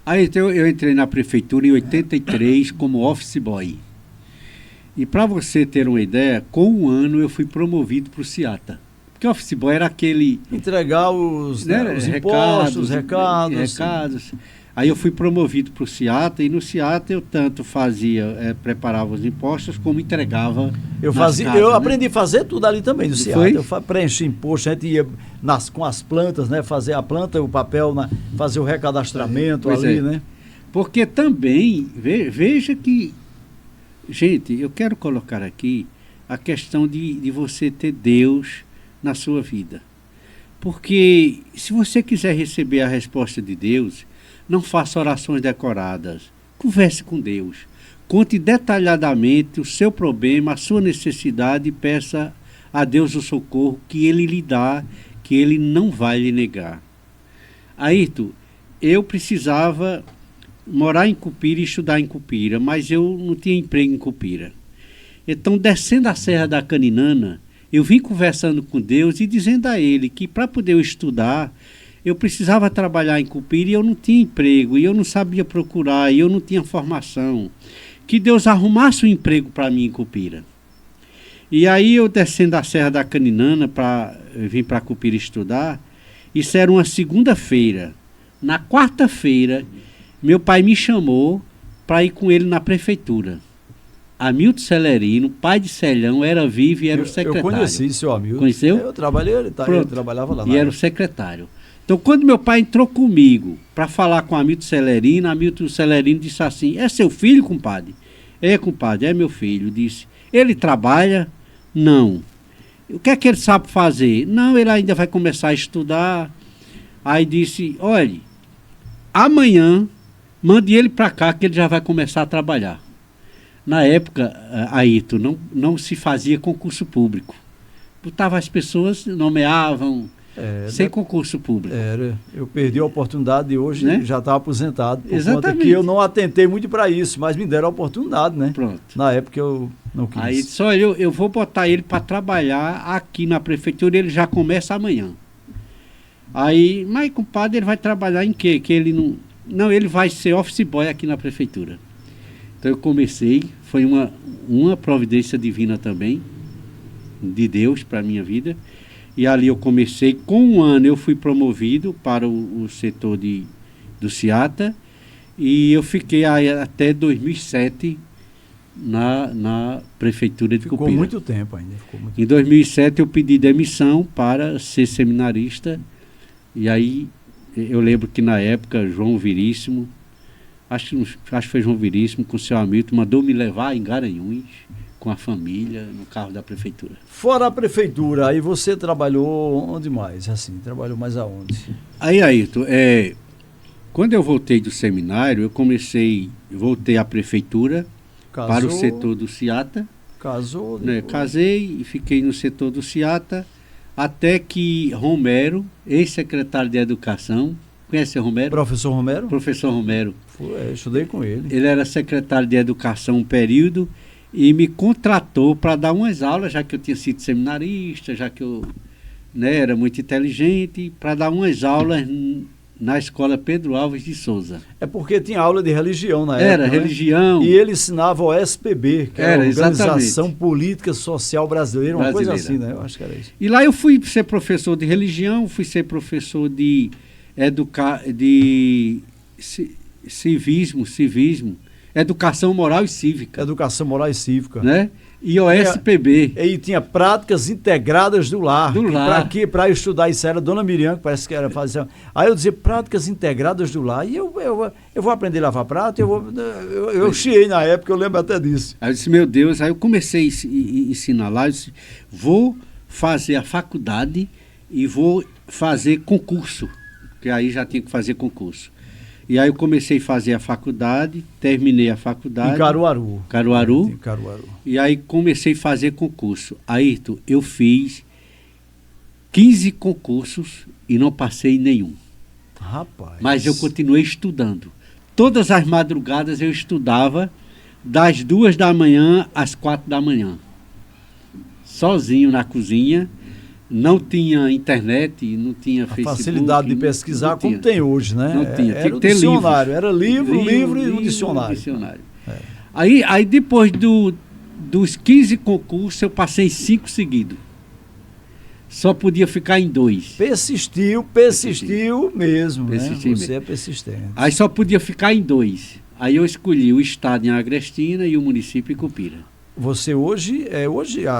Speaker 2: Aí então, eu entrei na prefeitura em 83 como office boy. E para você ter uma ideia, com um ano eu fui promovido para o CIATA. Porque o office boy era aquele...
Speaker 1: Entregar os impostos, os recados. Aí eu fui promovido para o CIATA, e no CIATA eu tanto fazia, preparava os impostos, como entregava. Eu aprendi a fazer tudo ali também no CIATA. Eu preenchi imposto, a gente ia com as plantas, né? Fazer a planta, o papel, fazer o recadastramento ali, né?
Speaker 2: Porque também, veja que, gente, eu quero colocar aqui a questão de você ter Deus na sua vida. Porque se você quiser receber a resposta de Deus, não faça orações decoradas. Converse com Deus. Conte detalhadamente o seu problema, a sua necessidade e peça a Deus o socorro que Ele lhe dá, que Ele não vai lhe negar. Ayrton, eu precisava morar em Cupira e estudar em Cupira, mas eu não tinha emprego em Cupira. Então, descendo a Serra da Caninana, eu vim conversando com Deus e dizendo a Ele que para poder eu estudar, eu precisava trabalhar em Cupira e eu não tinha emprego, e eu não sabia procurar, e eu não tinha formação. Que Deus arrumasse um emprego para mim em Cupira. E aí eu descendo a Serra da Caninana para vir para Cupira estudar, isso era uma segunda-feira. Na quarta-feira, meu pai me chamou para ir com ele na prefeitura. Hamilton Celerino, pai de Celhão, era vivo e era o secretário.
Speaker 1: Eu conheci seu Hamilton.
Speaker 2: Conheceu?
Speaker 1: Eu trabalhei, ele trabalhava lá.
Speaker 2: E era o secretário. Então, quando meu pai entrou comigo para falar com Hamilton Celerino disse assim, é seu filho, compadre? É, compadre, é meu filho. Disse, ele trabalha? Não. O que é que ele sabe fazer? Não, ele ainda vai começar a estudar. Aí disse, olha, amanhã mande ele para cá que ele já vai começar a trabalhar. Na época, Ayrton, não se fazia concurso público. Botava as pessoas, nomeavam, sem concurso público.
Speaker 1: Eu perdi a oportunidade e hoje, né? Já estava aposentado. Por
Speaker 2: Exatamente.
Speaker 1: Conta que eu não atentei muito para isso, mas me deram a oportunidade, né?
Speaker 2: Pronto.
Speaker 1: Na época eu não quis.
Speaker 2: Aí só eu vou botar ele para trabalhar aqui na prefeitura, ele já começa amanhã. Aí, mas compadre, ele vai trabalhar em quê? Que ele não... Não, ele vai ser office boy aqui na prefeitura. Então eu comecei, foi uma providência divina também, de Deus para a minha vida. E ali eu comecei, com um ano eu fui promovido para o setor do SEATA e eu fiquei aí até 2007 na prefeitura de Cupira.
Speaker 1: Ficou muito tempo ainda.
Speaker 2: Em 2007 eu pedi demissão para ser seminarista e aí eu lembro que na época João Viríssimo, acho que foi João Viríssimo com o seu Hamilton, mandou me levar em Garanhuns com a família, no carro da prefeitura.
Speaker 1: Fora a prefeitura, aí você trabalhou onde mais? Assim, trabalhou mais aonde?
Speaker 2: Aí, Ayrton, quando eu voltei do seminário, voltei à prefeitura,
Speaker 1: Casou,
Speaker 2: para o setor do SEATA.
Speaker 1: Casou?
Speaker 2: Né, casei e fiquei no setor do SEATA, até que Romero, ex-secretário de Educação, conhece o Romero?
Speaker 1: Professor Romero?
Speaker 2: Professor Romero.
Speaker 1: Estudei com ele.
Speaker 2: Ele era secretário de Educação um período, e me contratou para dar umas aulas, já que eu tinha sido seminarista, já que eu era muito inteligente, para dar umas aulas na escola Pedro Alves de Souza.
Speaker 1: É porque tinha aula de religião na época.
Speaker 2: Era, religião.
Speaker 1: E ele ensinava o SPB, que era a Organização
Speaker 2: exatamente.
Speaker 1: Política Social Brasileira, uma coisa assim, né? Eu acho que era isso.
Speaker 2: E lá eu fui ser professor de religião, fui ser professor de civismo, Educação Moral e Cívica.
Speaker 1: Educação Moral e Cívica.
Speaker 2: Né? E OSPB.
Speaker 1: E tinha práticas integradas do lar.
Speaker 2: Do lar.
Speaker 1: Para estudar isso era Dona Miriam, que parece que era fazer. Aí eu dizia práticas integradas do lar. E eu vou aprender a lavar prato, eu chiei na época, eu lembro até disso.
Speaker 2: Aí eu disse, meu Deus, aí eu comecei a ensinar lá, eu disse, vou fazer a faculdade e vou fazer concurso, porque aí já tinha que fazer concurso. E aí eu comecei a fazer a faculdade, terminei a faculdade.
Speaker 1: Em Caruaru.
Speaker 2: Caruaru.
Speaker 1: Em Caruaru.
Speaker 2: E aí comecei a fazer concurso. Ayrton, eu fiz 15 concursos e não passei nenhum.
Speaker 1: Rapaz.
Speaker 2: Mas eu continuei estudando. Todas as madrugadas eu estudava das 2 da manhã às 4 da manhã. Sozinho na cozinha. Não tinha internet, não tinha Facebook.
Speaker 1: A facilidade de pesquisar como tem hoje, né?
Speaker 2: Não tinha,
Speaker 1: era
Speaker 2: tinha que ter
Speaker 1: dicionário,
Speaker 2: livros.
Speaker 1: Era livro e um dicionário.
Speaker 2: Aí depois dos 15 concursos, eu passei 5 seguidos. Só podia ficar em 2.
Speaker 1: Persistiu mesmo,
Speaker 2: Persistiu
Speaker 1: né? Você
Speaker 2: mesmo.
Speaker 1: é persistente.
Speaker 2: Aí só podia ficar em 2. Aí eu escolhi o estado em Agrestina e o município em Cupira.
Speaker 1: Você hoje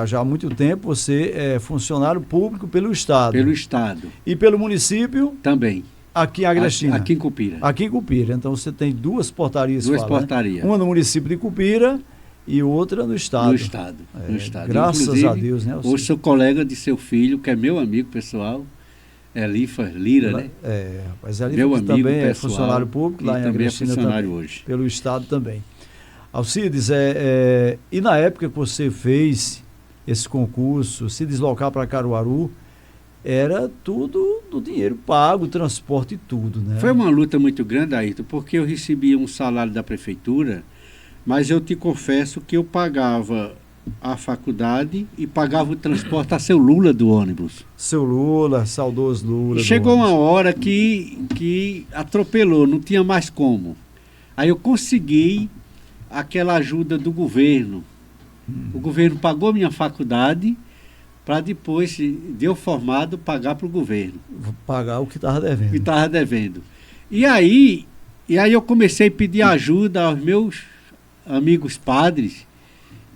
Speaker 1: já há muito tempo, você é funcionário público pelo Estado.
Speaker 2: Pelo Estado.
Speaker 1: E pelo município?
Speaker 2: Também.
Speaker 1: Aqui em Agrestina.
Speaker 2: Aqui em Cupira.
Speaker 1: Aqui em Cupira. Então você tem 2 portarias.
Speaker 2: Duas portarias.
Speaker 1: Né? Uma no município de Cupira e outra no Estado.
Speaker 2: No Estado. No Estado.
Speaker 1: Graças
Speaker 2: Inclusive,
Speaker 1: a Deus, né?
Speaker 2: Hoje sou colega de seu filho, que é meu amigo pessoal, Elifa Lira, né?
Speaker 1: Rapaz, Elifa
Speaker 2: meu amigo
Speaker 1: também
Speaker 2: pessoal,
Speaker 1: é funcionário público lá em Agrestina.
Speaker 2: Também é funcionário
Speaker 1: também,
Speaker 2: hoje.
Speaker 1: Pelo Estado também. Alcides, e na época que você fez esse concurso, se deslocar para Caruaru, era tudo do dinheiro pago, transporte e tudo, né?
Speaker 2: Foi uma luta muito grande, Ayrton, porque eu recebia um salário da prefeitura, mas eu te confesso que eu pagava a faculdade e pagava o transporte a seu Lula do ônibus.
Speaker 1: Seu Lula, saudoso Lula.
Speaker 2: E chegou uma hora que atropelou, não tinha mais como. Aí eu consegui aquela ajuda do governo. O governo pagou minha faculdade para depois, de eu formado, pagar para o governo.
Speaker 1: Pagar o que estava devendo.
Speaker 2: O que estava devendo. E aí eu comecei a pedir ajuda aos meus amigos padres,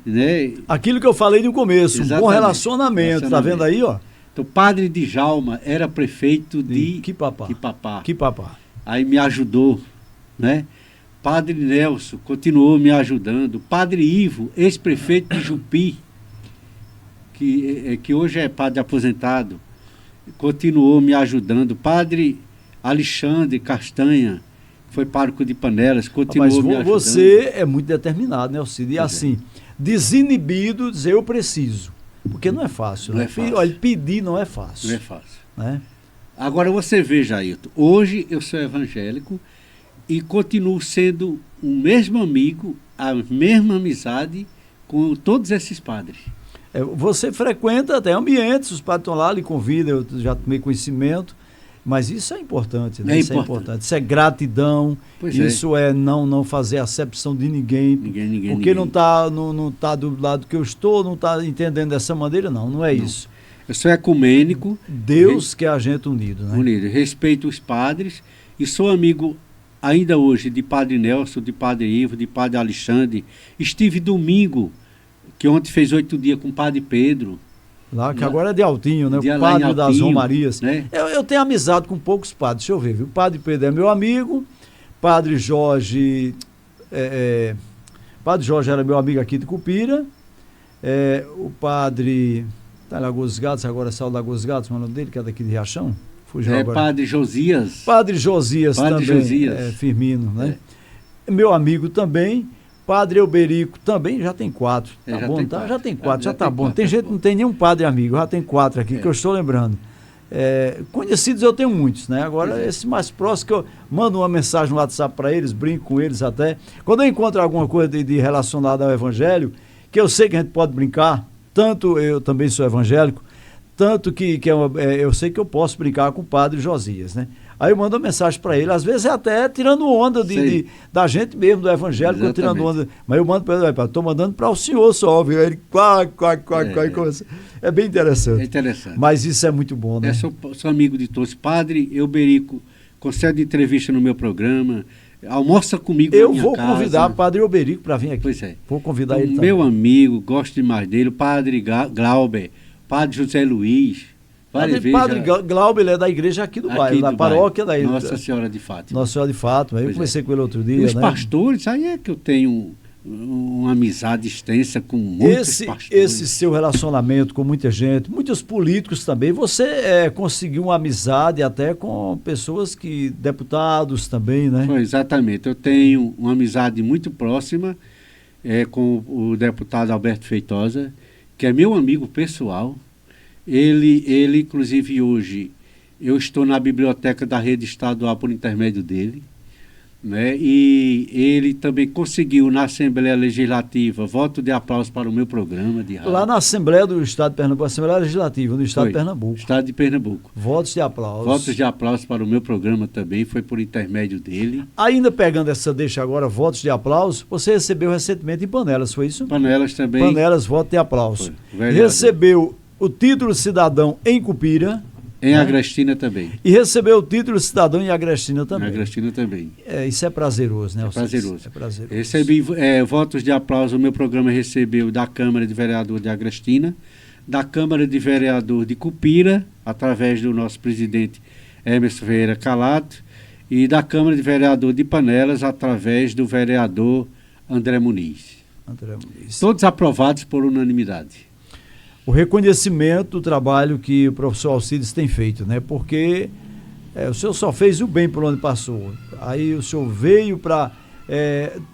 Speaker 2: né?
Speaker 1: Aquilo que eu falei no começo,
Speaker 2: Exatamente.
Speaker 1: Um bom relacionamento, tá vendo aí, ó?
Speaker 2: Então, padre Djalma era prefeito de
Speaker 1: Quipapá.
Speaker 2: Aí me ajudou, né? Padre Nelson continuou me ajudando. Padre Ivo, ex-prefeito de Jupi, que hoje é padre aposentado, continuou me ajudando. Padre Alexandre Castanha, foi pároco de Panelas, continuou me ajudando.
Speaker 1: Mas você é muito determinado, né, Alcides? E assim, desinibido, dizer eu preciso. Porque não é fácil, né? Olha, pedir não é fácil.
Speaker 2: Não é fácil.
Speaker 1: Né?
Speaker 2: Agora você veja, Ailton, hoje eu sou evangélico e continuo sendo o mesmo amigo, a mesma amizade com todos esses padres.
Speaker 1: Você frequenta até ambientes, os padres estão lá, lhe convidam, eu já tomei conhecimento, mas isso é importante, né? Isso é importante. Isso é gratidão, isso é não fazer acepção de ninguém. Porque não está do lado que eu estou, não está entendendo dessa maneira, não é isso.
Speaker 2: Eu sou ecumênico.
Speaker 1: Deus quer a gente unido, né?
Speaker 2: Unido. Respeito os padres e sou amigo ainda hoje de Padre Nelson, de Padre Ivo, de Padre Alexandre. Estive domingo, que ontem fez 8 dias com o Padre Pedro.
Speaker 1: Lá, que agora é de Altinho, né? O padre Altinho, das Romarias.
Speaker 2: Né?
Speaker 1: Eu tenho amizade com poucos padres, deixa eu ver, viu? O Padre Pedro é meu amigo, Padre Jorge. Padre Jorge era meu amigo aqui de Cupira. O Padre. Tá em Lagoas dos Gatos, agora saiu de Lagoas dos Gatos, o nome dele, que é daqui de Riachão. Fugiu agora.
Speaker 2: Padre Josias.
Speaker 1: Padre Josias
Speaker 2: Padre
Speaker 1: também.
Speaker 2: Josias.
Speaker 1: Firmino, né? Meu amigo também. Padre Euberico também, já tem 4. Tá bom, tá? Quatro. Já tem 4, já tá bom. Tem gente que não tem nenhum padre amigo, já tem 4 aqui que eu estou lembrando. Conhecidos eu tenho muitos, né? Agora, esse mais próximo que eu mando uma mensagem no WhatsApp para eles, brinco com eles até. Quando eu encontro alguma coisa de relacionada ao Evangelho, que eu sei que a gente pode brincar, tanto eu também sou evangélico, tanto que eu sei que eu posso brincar com o Padre Josias, né? Aí eu mando uma mensagem para ele, às vezes até tirando onda da gente mesmo, do evangélico, tirando onda. Mas eu mando para ele, estou mandando para o senhor só, viu? Ele é bem interessante.
Speaker 2: É interessante.
Speaker 1: Mas isso é muito bom, né?
Speaker 2: Eu sou amigo de todos. Padre Euberico concede entrevista no meu programa, almoça comigo na minha casa. Eu vou
Speaker 1: convidar o Padre Euberico para vir aqui.
Speaker 2: Pois é.
Speaker 1: Vou convidar ele também.
Speaker 2: Meu amigo, gosto demais dele, o Padre Glauber, Padre José Luiz.
Speaker 1: Padre Glauber, ele é da igreja aqui do bairro, da paróquia da
Speaker 2: Nossa Senhora de Fátima.
Speaker 1: Nossa Senhora de Fátima. Eu conversei com ele outro dia.
Speaker 2: E os pastores, aí é que eu tenho uma amizade extensa com muitos pastores.
Speaker 1: Esse seu relacionamento com muita gente, muitos políticos também, você conseguiu uma amizade até com pessoas deputados também, né?
Speaker 2: Foi, exatamente. Eu tenho uma amizade muito próxima com o deputado Alberto Feitosa, que é meu amigo pessoal. Ele, inclusive, hoje, eu estou na biblioteca da rede estadual por intermédio dele, né? E ele também conseguiu, na Assembleia Legislativa, voto de aplauso para o meu programa de rádio.
Speaker 1: Lá na Assembleia do Estado de Pernambuco, Assembleia Legislativa do Estado de Pernambuco.
Speaker 2: Estado de Pernambuco.
Speaker 1: Votos de aplauso.
Speaker 2: Votos de aplauso para o meu programa também, foi por intermédio dele.
Speaker 1: Ainda pegando essa deixa agora, votos de aplauso, você recebeu recentemente em Panelas, foi isso?
Speaker 2: Panelas também.
Speaker 1: Panelas, voto de aplauso. Recebeu o título cidadão em Cupira.
Speaker 2: Em Agrestina também.
Speaker 1: E recebeu o título cidadão em Agrestina também.
Speaker 2: Em Agrestina também.
Speaker 1: Isso é prazeroso, né?
Speaker 2: É prazeroso.
Speaker 1: É prazeroso.
Speaker 2: Recebi votos de aplauso, o meu programa recebeu da Câmara de Vereador de Agrestina, da Câmara de Vereador de Cupira, através do nosso presidente Emerson Ferreira Calato, e da Câmara de Vereador de Panelas, através do vereador André Muniz. Todos aprovados por unanimidade.
Speaker 1: O reconhecimento do trabalho que o professor Alcides tem feito, né? Porque o senhor só fez o bem por onde passou. Aí o senhor veio para...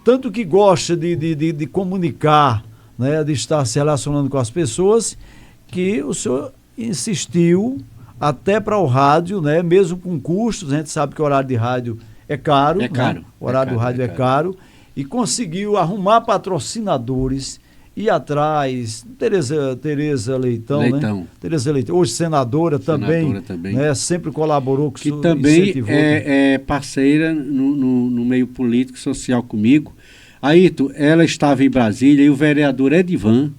Speaker 1: tanto que gosta de comunicar, né? De estar se relacionando com as pessoas, que o senhor insistiu até para o rádio, né? Mesmo com custos, a gente sabe que o horário de rádio é caro.
Speaker 2: É caro.
Speaker 1: Né? O horário do rádio é caro. E conseguiu arrumar patrocinadores... E atrás, Tereza Leitão, né? Tereza Leitão, hoje senadora também. Né? Sempre colaborou com
Speaker 2: que também é parceira no meio político, social comigo. Ailton, ela estava em Brasília e o vereador Edivan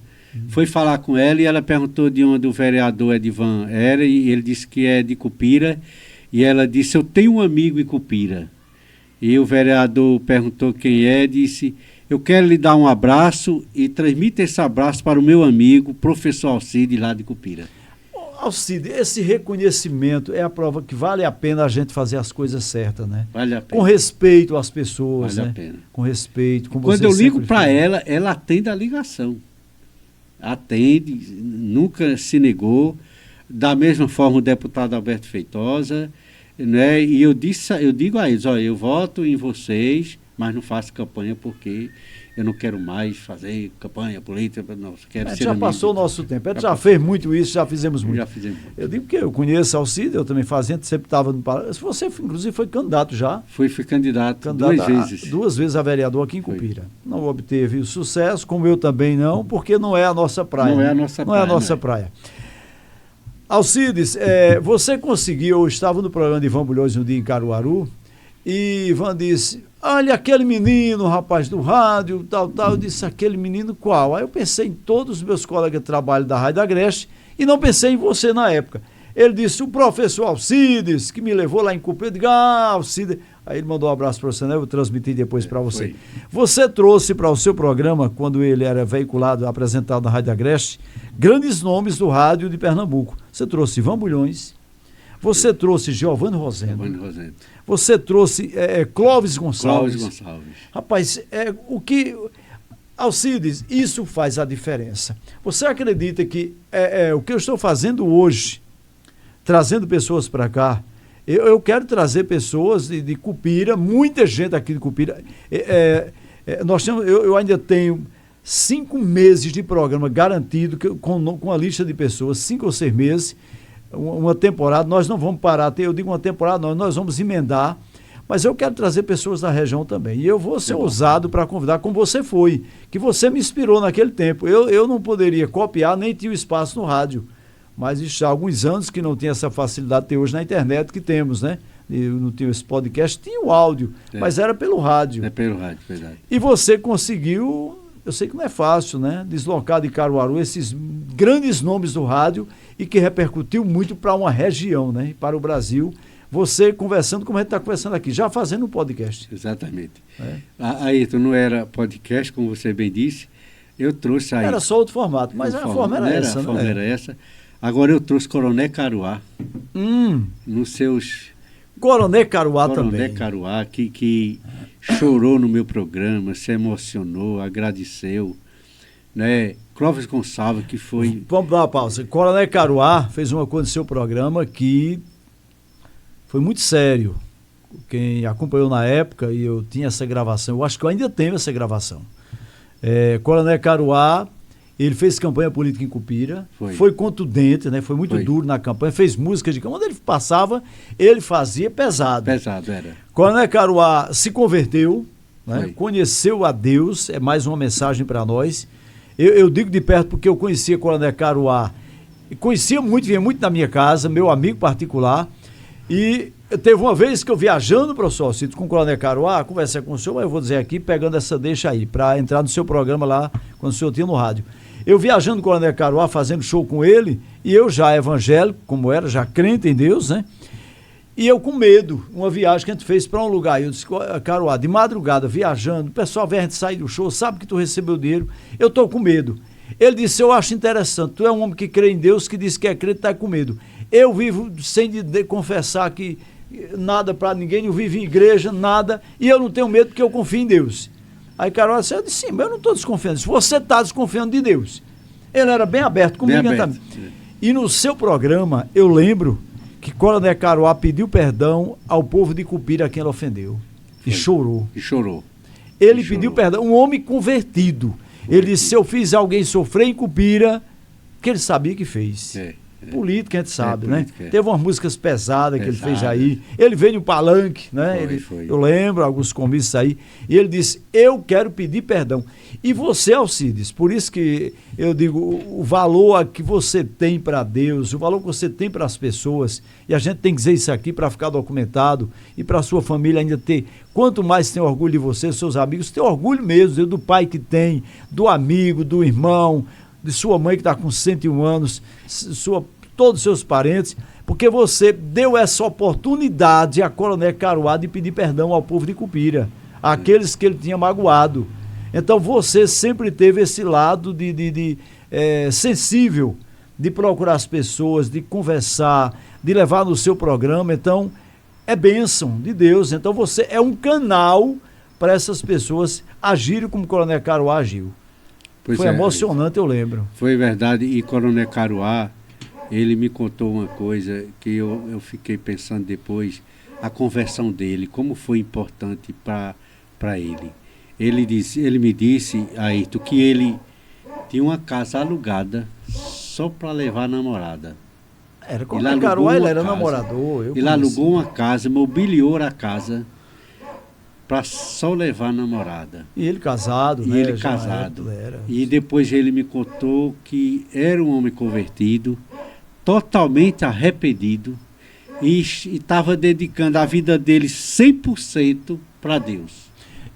Speaker 2: foi falar com ela e ela perguntou de onde o vereador Edivan era e ele disse que é de Cupira e ela disse, eu tenho um amigo em Cupira. E o vereador perguntou quem é, disse... Eu quero lhe dar um abraço e transmita esse abraço para o meu amigo, professor Alcides, lá de Cupira.
Speaker 1: Alcides, esse reconhecimento é a prova que vale a pena a gente fazer as coisas certas, né?
Speaker 2: Vale a pena.
Speaker 1: Com respeito às pessoas,
Speaker 2: vale
Speaker 1: né?
Speaker 2: a pena.
Speaker 1: Com respeito.
Speaker 2: Quando eu ligo para ela, ela atende a ligação. atende, nunca se negou. Da mesma forma o deputado Alberto Feitosa, né? E eu digo a eles, olha, eu voto em vocês, mas não faço campanha porque eu não quero mais fazer campanha política, não, quero ser
Speaker 1: já passou o nosso tempo, a gente já fez muito isso, já fizemos muito.
Speaker 2: Já fizemos muito.
Speaker 1: Eu digo que eu conheço Alcides, eu também fazia, sempre estava no Parlamento. Você, inclusive, foi candidato já.
Speaker 2: Fui candidato 2 vezes.
Speaker 1: 2 vezes a vereador aqui em Cupira. Não obteve o sucesso, como eu também não, porque não é a nossa praia.
Speaker 2: Não é a nossa praia.
Speaker 1: Não é a nossa praia. Alcides, você conseguiu, eu estava no programa de Ivan Bulhões um dia em Caruaru, e Ivan disse, olha aquele menino, rapaz do rádio, tal. Eu disse, aquele menino qual? Aí eu pensei em todos os meus colegas de trabalho da Rádio Agreste e não pensei em você na época. Ele disse, o professor Alcides, que me levou lá em Cupira, eu digo, Alcides. Aí ele mandou um abraço para você, né? Eu transmiti depois para você.
Speaker 2: Foi.
Speaker 1: Você trouxe para o seu programa, quando ele era veiculado, apresentado na Rádio Agreste, grandes nomes do rádio de Pernambuco. Você trouxe Ivan Bulhões, você trouxe Giovanni Rosendo, você trouxe Clóvis Gonçalves. Rapaz, Alcides, isso faz a diferença. Você acredita que o que eu estou fazendo hoje, trazendo pessoas para cá, eu quero trazer pessoas de Cupira, muita gente aqui de Cupira. Eu ainda tenho 5 meses de programa garantido, com a lista de pessoas, 5 ou 6 meses, uma temporada. Nós não vamos parar, eu digo uma temporada, nós vamos emendar, mas eu quero trazer pessoas da região também. E eu vou ser ousado para convidar, como você foi, que você me inspirou naquele tempo. Eu não poderia copiar, nem tinha espaço no rádio. Mas isso há alguns anos que não tinha essa facilidade de ter hoje na internet que temos, né? Eu não tinha esse podcast, tinha o áudio, mas era pelo rádio.
Speaker 2: É pelo rádio, verdade.
Speaker 1: E você conseguiu, eu sei que não é fácil, né? Deslocar de Caruaru esses grandes nomes do rádio e que repercutiu muito para uma região, né? Para o Brasil. Você conversando como a gente está conversando aqui, já fazendo um podcast.
Speaker 2: Exatamente. Ayrton, não era podcast, como você bem disse. Eu trouxe aí.
Speaker 1: Era só outro formato, mas a forma era essa,
Speaker 2: né? A forma era essa. Agora eu trouxe Coroné Caruá. Nos seus...
Speaker 1: Coroné Caruá também.
Speaker 2: Coroné Caruá, que chorou no meu programa, se emocionou, agradeceu. Né? Clóvis Gonçalves, que foi...
Speaker 1: Vamos dar uma pausa. Coroné Caruá fez uma coisa no seu programa que foi muito sério. Quem acompanhou na época, e eu tinha essa gravação, eu acho que eu ainda tenho essa gravação. Coroné Caruá, ele fez campanha política em Cupira, foi contundente, né? Foi muito duro na campanha, fez música de campanha. Quando ele passava, ele fazia pesado.
Speaker 2: Pesado, era.
Speaker 1: Coroné Caruá se converteu, né? Conheceu a Deus, é mais uma mensagem para nós. Eu digo de perto porque eu conhecia Coroné Caruá, conhecia muito, vinha muito na minha casa, meu amigo particular, e teve uma vez que eu viajando para o Alcides com o Coroné Caruá, conversei com o senhor, mas eu vou dizer aqui, pegando essa deixa aí, para entrar no seu programa lá, quando o senhor tinha no rádio. Eu viajando com o Coroné Caruá, fazendo show com ele, e eu já evangélico, como era, já crente em Deus, né? E eu com medo, uma viagem que a gente fez para um lugar, eu disse, Caruá, de madrugada, viajando, o pessoal vem a gente sair do show, sabe que tu recebeu dinheiro, eu tô com medo. Ele disse, eu acho interessante, tu é um homem que crê em Deus, que diz que é crente, tá com medo. Eu vivo sem confessar que nada para ninguém, eu vivo em igreja, nada, e eu não tenho medo porque eu confio em Deus. Aí Caruá disse, eu disse, sim, mas eu não estou desconfiando, se você está desconfiando de Deus. Ele era bem aberto comigo. Bem aberto. E no seu programa, eu lembro que Coroné Caruá pediu perdão ao povo de Cupira a quem ele ofendeu. E chorou. Ele pediu perdão, um homem convertido. Ele disse, se eu fiz alguém sofrer em Cupira, que ele sabia que fez. Política, a gente sabe, né? Teve umas músicas pesadas que ele fez aí. Ele veio no palanque, né? Eu lembro, alguns comícios aí. E ele disse, eu quero pedir perdão. E você, Alcides, por isso que eu digo, o valor que você tem para Deus, o valor que você tem para as pessoas, e a gente tem que dizer isso aqui para ficar documentado, e para a sua família ainda ter, quanto mais tem orgulho de você, seus amigos, ter orgulho mesmo, do pai que tem, do amigo, do irmão, de sua mãe que está com 101 anos, todos os seus parentes, porque você deu essa oportunidade a Coroné Caruá de pedir perdão ao povo de Cupira, àqueles que ele tinha magoado. Então você sempre teve esse lado sensível, de procurar as pessoas, de conversar, de levar no seu programa. Então é bênção de Deus. Então você é um canal para essas pessoas agirem como Coroné Caruá agiu. Foi emocionante, eu lembro.
Speaker 2: Foi verdade. E Coronel Caruá, ele me contou uma coisa que eu fiquei pensando depois, a conversão dele, como foi importante para ele. Ele me disse, Ayrton, que ele tinha uma casa alugada só para levar a namorada.
Speaker 1: Era Coronel Caruá, ele era namorador.
Speaker 2: Ele alugou uma casa, mobiliou a casa para só levar a namorada.
Speaker 1: E ele casado,
Speaker 2: e
Speaker 1: né?
Speaker 2: Ele casado. E depois ele me contou que era um homem convertido, totalmente arrependido, e estava dedicando a vida dele 100% para Deus.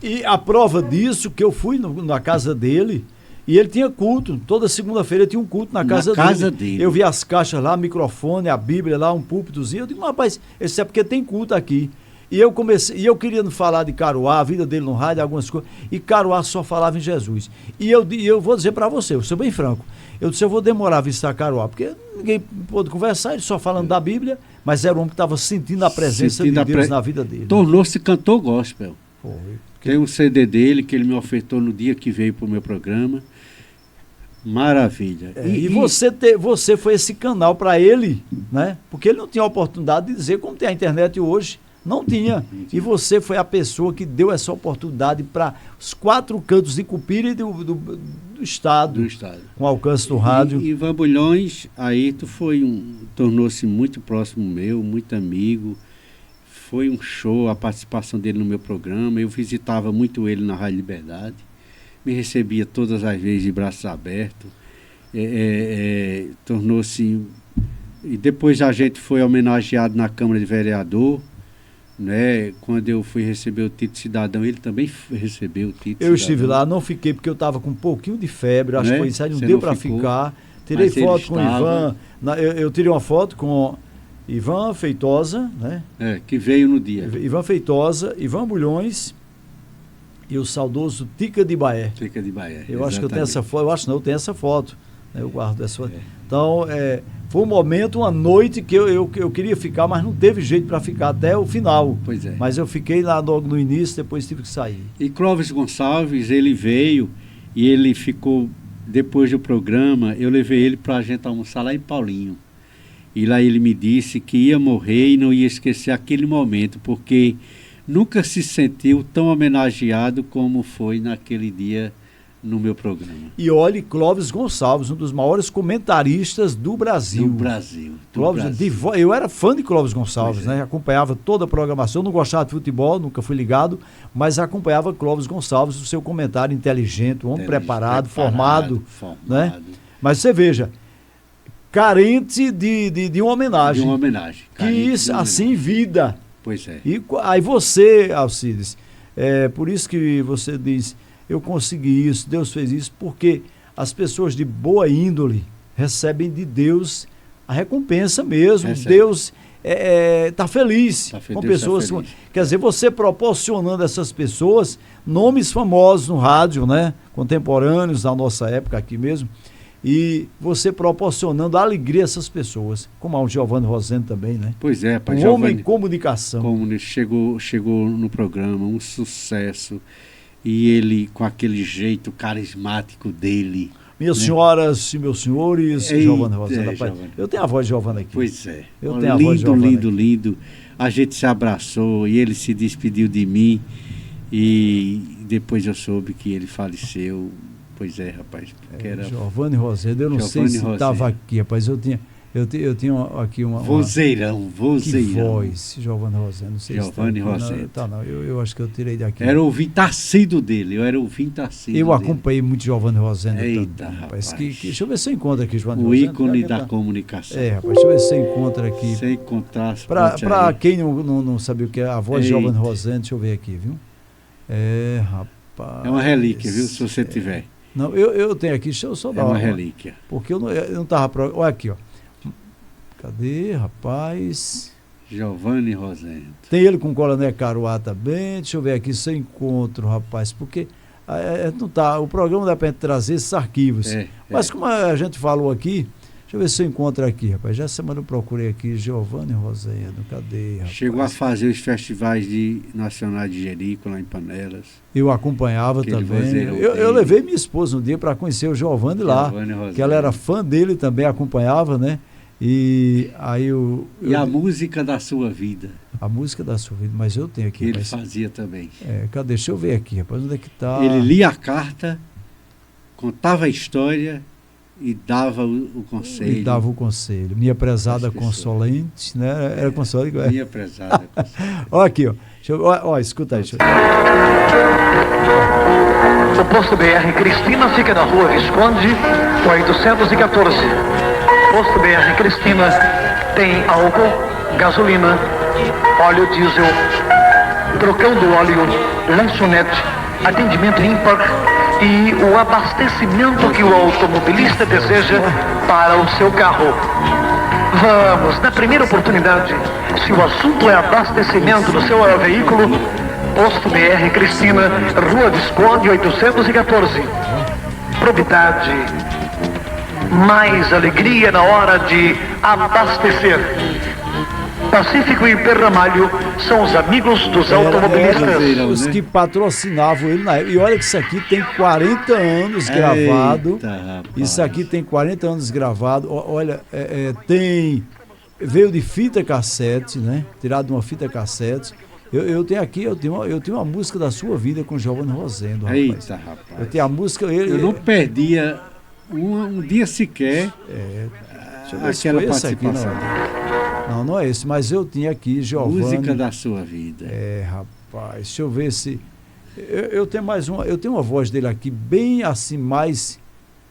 Speaker 1: E a prova disso, que eu fui na casa dele, e ele tinha culto. Toda segunda-feira tinha um culto na casa dele. Eu vi as caixas lá, microfone, a Bíblia lá, um púlpitozinho. Eu digo, rapaz, isso é porque tem culto aqui. E eu queria falar de Caruá, a vida dele no rádio, algumas coisas. E Caruá só falava em Jesus. E eu vou dizer para você, eu sou bem franco. Eu disse, eu vou demorar a visitar Caruá, porque ninguém pôde conversar, ele só falando da Bíblia, mas era um homem que estava sentindo a presença de Deus na vida dele.
Speaker 2: Tornou-se cantor gospel.
Speaker 1: Foi.
Speaker 2: Tem um CD dele que ele me ofertou no dia que veio para o meu programa. Maravilha.
Speaker 1: E você foi esse canal para ele, né? Porque ele não tinha a oportunidade de dizer como tem a internet hoje. Não tinha. E você foi a pessoa que deu essa oportunidade para os 4 cantos de Cupira e do estado. Com alcance do rádio.
Speaker 2: E Ivan Bulhões, Ayrton tornou-se muito próximo meu, muito amigo. Foi um show a participação dele no meu programa. Eu visitava muito ele na Rádio Liberdade. Me recebia todas as vezes de braços abertos. Tornou-se... E depois a gente foi homenageado na Câmara de Vereador, né? Quando eu fui receber o título de cidadão, ele também recebeu o título de
Speaker 1: cidadão. Estive lá, não fiquei porque eu estava com um pouquinho de febre, acho que foi isso aí, não deu para ficar. Tirei foto com o Ivan, eu tirei uma foto com Ivan Feitosa, né?
Speaker 2: Que veio no dia.
Speaker 1: Ivan Feitosa, Ivan Bulhões e o saudoso Tica de Baé.
Speaker 2: Tica de Baé.
Speaker 1: Eu acho que eu tenho essa foto, eu tenho essa foto, né? Eu guardo essa foto. Então, foi um momento, uma noite que eu queria ficar, mas não teve jeito para ficar até o final.
Speaker 2: Pois é.
Speaker 1: Mas eu fiquei lá logo no início, depois tive que sair.
Speaker 2: E Clóvis Gonçalves, ele veio e ele ficou, depois do programa, eu levei ele para a gente almoçar lá em Paulinho. E lá ele me disse que ia morrer e não ia esquecer aquele momento, porque nunca se sentiu tão homenageado como foi naquele dia no meu programa.
Speaker 1: E olhe, Clóvis Gonçalves, um dos maiores comentaristas do Brasil. Eu era fã de Clóvis Gonçalves, né? Acompanhava toda a programação, não gostava de futebol, nunca fui ligado, mas acompanhava Clóvis Gonçalves, o seu comentário inteligente, um homem preparado, formado, né? Mas você veja, carente de uma homenagem.
Speaker 2: De uma homenagem.
Speaker 1: Que isso, assim, vida.
Speaker 2: Pois é.
Speaker 1: E aí você, Alcides, por isso que você diz, eu consegui isso, Deus fez isso, porque as pessoas de boa índole recebem de Deus a recompensa mesmo. Deus está feliz com pessoas. Tá feliz. Quer dizer, você proporcionando a essas pessoas nomes famosos no rádio, né? Contemporâneos da nossa época aqui mesmo. E você proporcionando alegria a essas pessoas, como ao Giovanni Rosendo também, né?
Speaker 2: Pois é, pai.
Speaker 1: Homem em comunicação.
Speaker 2: Chegou no programa, um sucesso. E ele, com aquele jeito carismático dele.
Speaker 1: Minhas senhoras e meus senhores, Giovanni Rosendo. Eu tenho a voz de Giovanni aqui.
Speaker 2: Pois é.
Speaker 1: Eu tenho a voz de Giovanni aqui.
Speaker 2: Lindo. A gente se abraçou e ele se despediu de mim. E depois eu soube que ele faleceu. Pois é, rapaz.
Speaker 1: Giovanni Rosendo, eu não sei se estava aqui, rapaz. Eu tinha aqui uma...
Speaker 2: Vozeirão.
Speaker 1: Que voz, Giovanni Rosendo. Não sei
Speaker 2: Giovanni Rosendo.
Speaker 1: Não, eu acho que eu tirei daqui.
Speaker 2: Era ouvinte assíduo dele,
Speaker 1: Eu acompanhei muito Giovanni Rosendo.
Speaker 2: Eita, rapaz.
Speaker 1: Deixa eu ver se eu encontro aqui, Giovanni
Speaker 2: Rosendo.
Speaker 1: O
Speaker 2: ícone da comunicação.
Speaker 1: Rapaz, deixa eu ver se eu encontro aqui.
Speaker 2: Se encontrasse.
Speaker 1: Para quem não sabia o que é a voz de Giovanni Rosendo, deixa eu ver aqui, viu? Rapaz.
Speaker 2: É uma relíquia, viu? Se você tiver.
Speaker 1: Não, eu tenho aqui, deixa eu só dar
Speaker 2: uma relíquia.
Speaker 1: Porque eu não estava... Olha aqui, ó. Cadê, rapaz?
Speaker 2: Giovanni Rosendo.
Speaker 1: Tem ele com o Coronel Caruá também. Deixa eu ver aqui se eu encontro, rapaz. Porque não tá, o programa dá para trazer esses arquivos. Mas como a gente falou aqui, Deixa eu ver se eu encontro aqui, rapaz. Já semana eu procurei aqui, Giovanni Rosendo, cadê, rapaz?
Speaker 2: Chegou a fazer os festivais nacionais de Jerico, lá em Panelas.
Speaker 1: Eu acompanhava também. Eu levei minha esposa um dia para conhecer o Giovanni lá, que ela era fã dele também, acompanhava, né? E aí
Speaker 2: E a música da sua vida?
Speaker 1: A música da sua vida, mas eu tenho aqui.
Speaker 2: Ele fazia também.
Speaker 1: Cadê? Deixa eu ver aqui, rapaz, onde é que tá?
Speaker 2: Ele lia a carta, contava a história e dava o conselho.
Speaker 1: E dava o conselho. Minha prezada consolente, né? Era consolente.
Speaker 2: Minha prezada consolente.
Speaker 1: Olha aqui, ó. Escuta aí.
Speaker 3: O posto BR Cristina fica na rua Visconde, 814. Posto BR Cristina tem álcool, gasolina, óleo diesel, trocão do óleo, lanchonete, atendimento ímpar e o abastecimento que o automobilista deseja para o seu carro. Vamos, na primeira oportunidade, se o assunto é abastecimento do seu veículo, Posto BR Cristina, Rua Visconde 814. Probidade, mais alegria na hora de abastecer. Pacífico e Perramalho são os amigos dos automobilistas.
Speaker 1: Os que patrocinavam ele na época. E olha que isso aqui tem 40 anos gravado. Isso aqui tem 40 anos gravado. Olha, veio de fita cassete, né? Tirado de uma fita cassete. Eu tenho aqui, eu tenho uma música da sua vida com Giovanni Rosendo, rapaz.
Speaker 2: Eita, rapaz.
Speaker 1: Eu tenho a música...
Speaker 2: Eu não perdia um dia sequer aquela participação.
Speaker 1: Não é esse, mas eu tinha aqui Giovanni...
Speaker 2: Música da sua vida.
Speaker 1: Rapaz, deixa eu ver se... Eu tenho mais uma, eu tenho uma voz dele aqui bem assim, mais...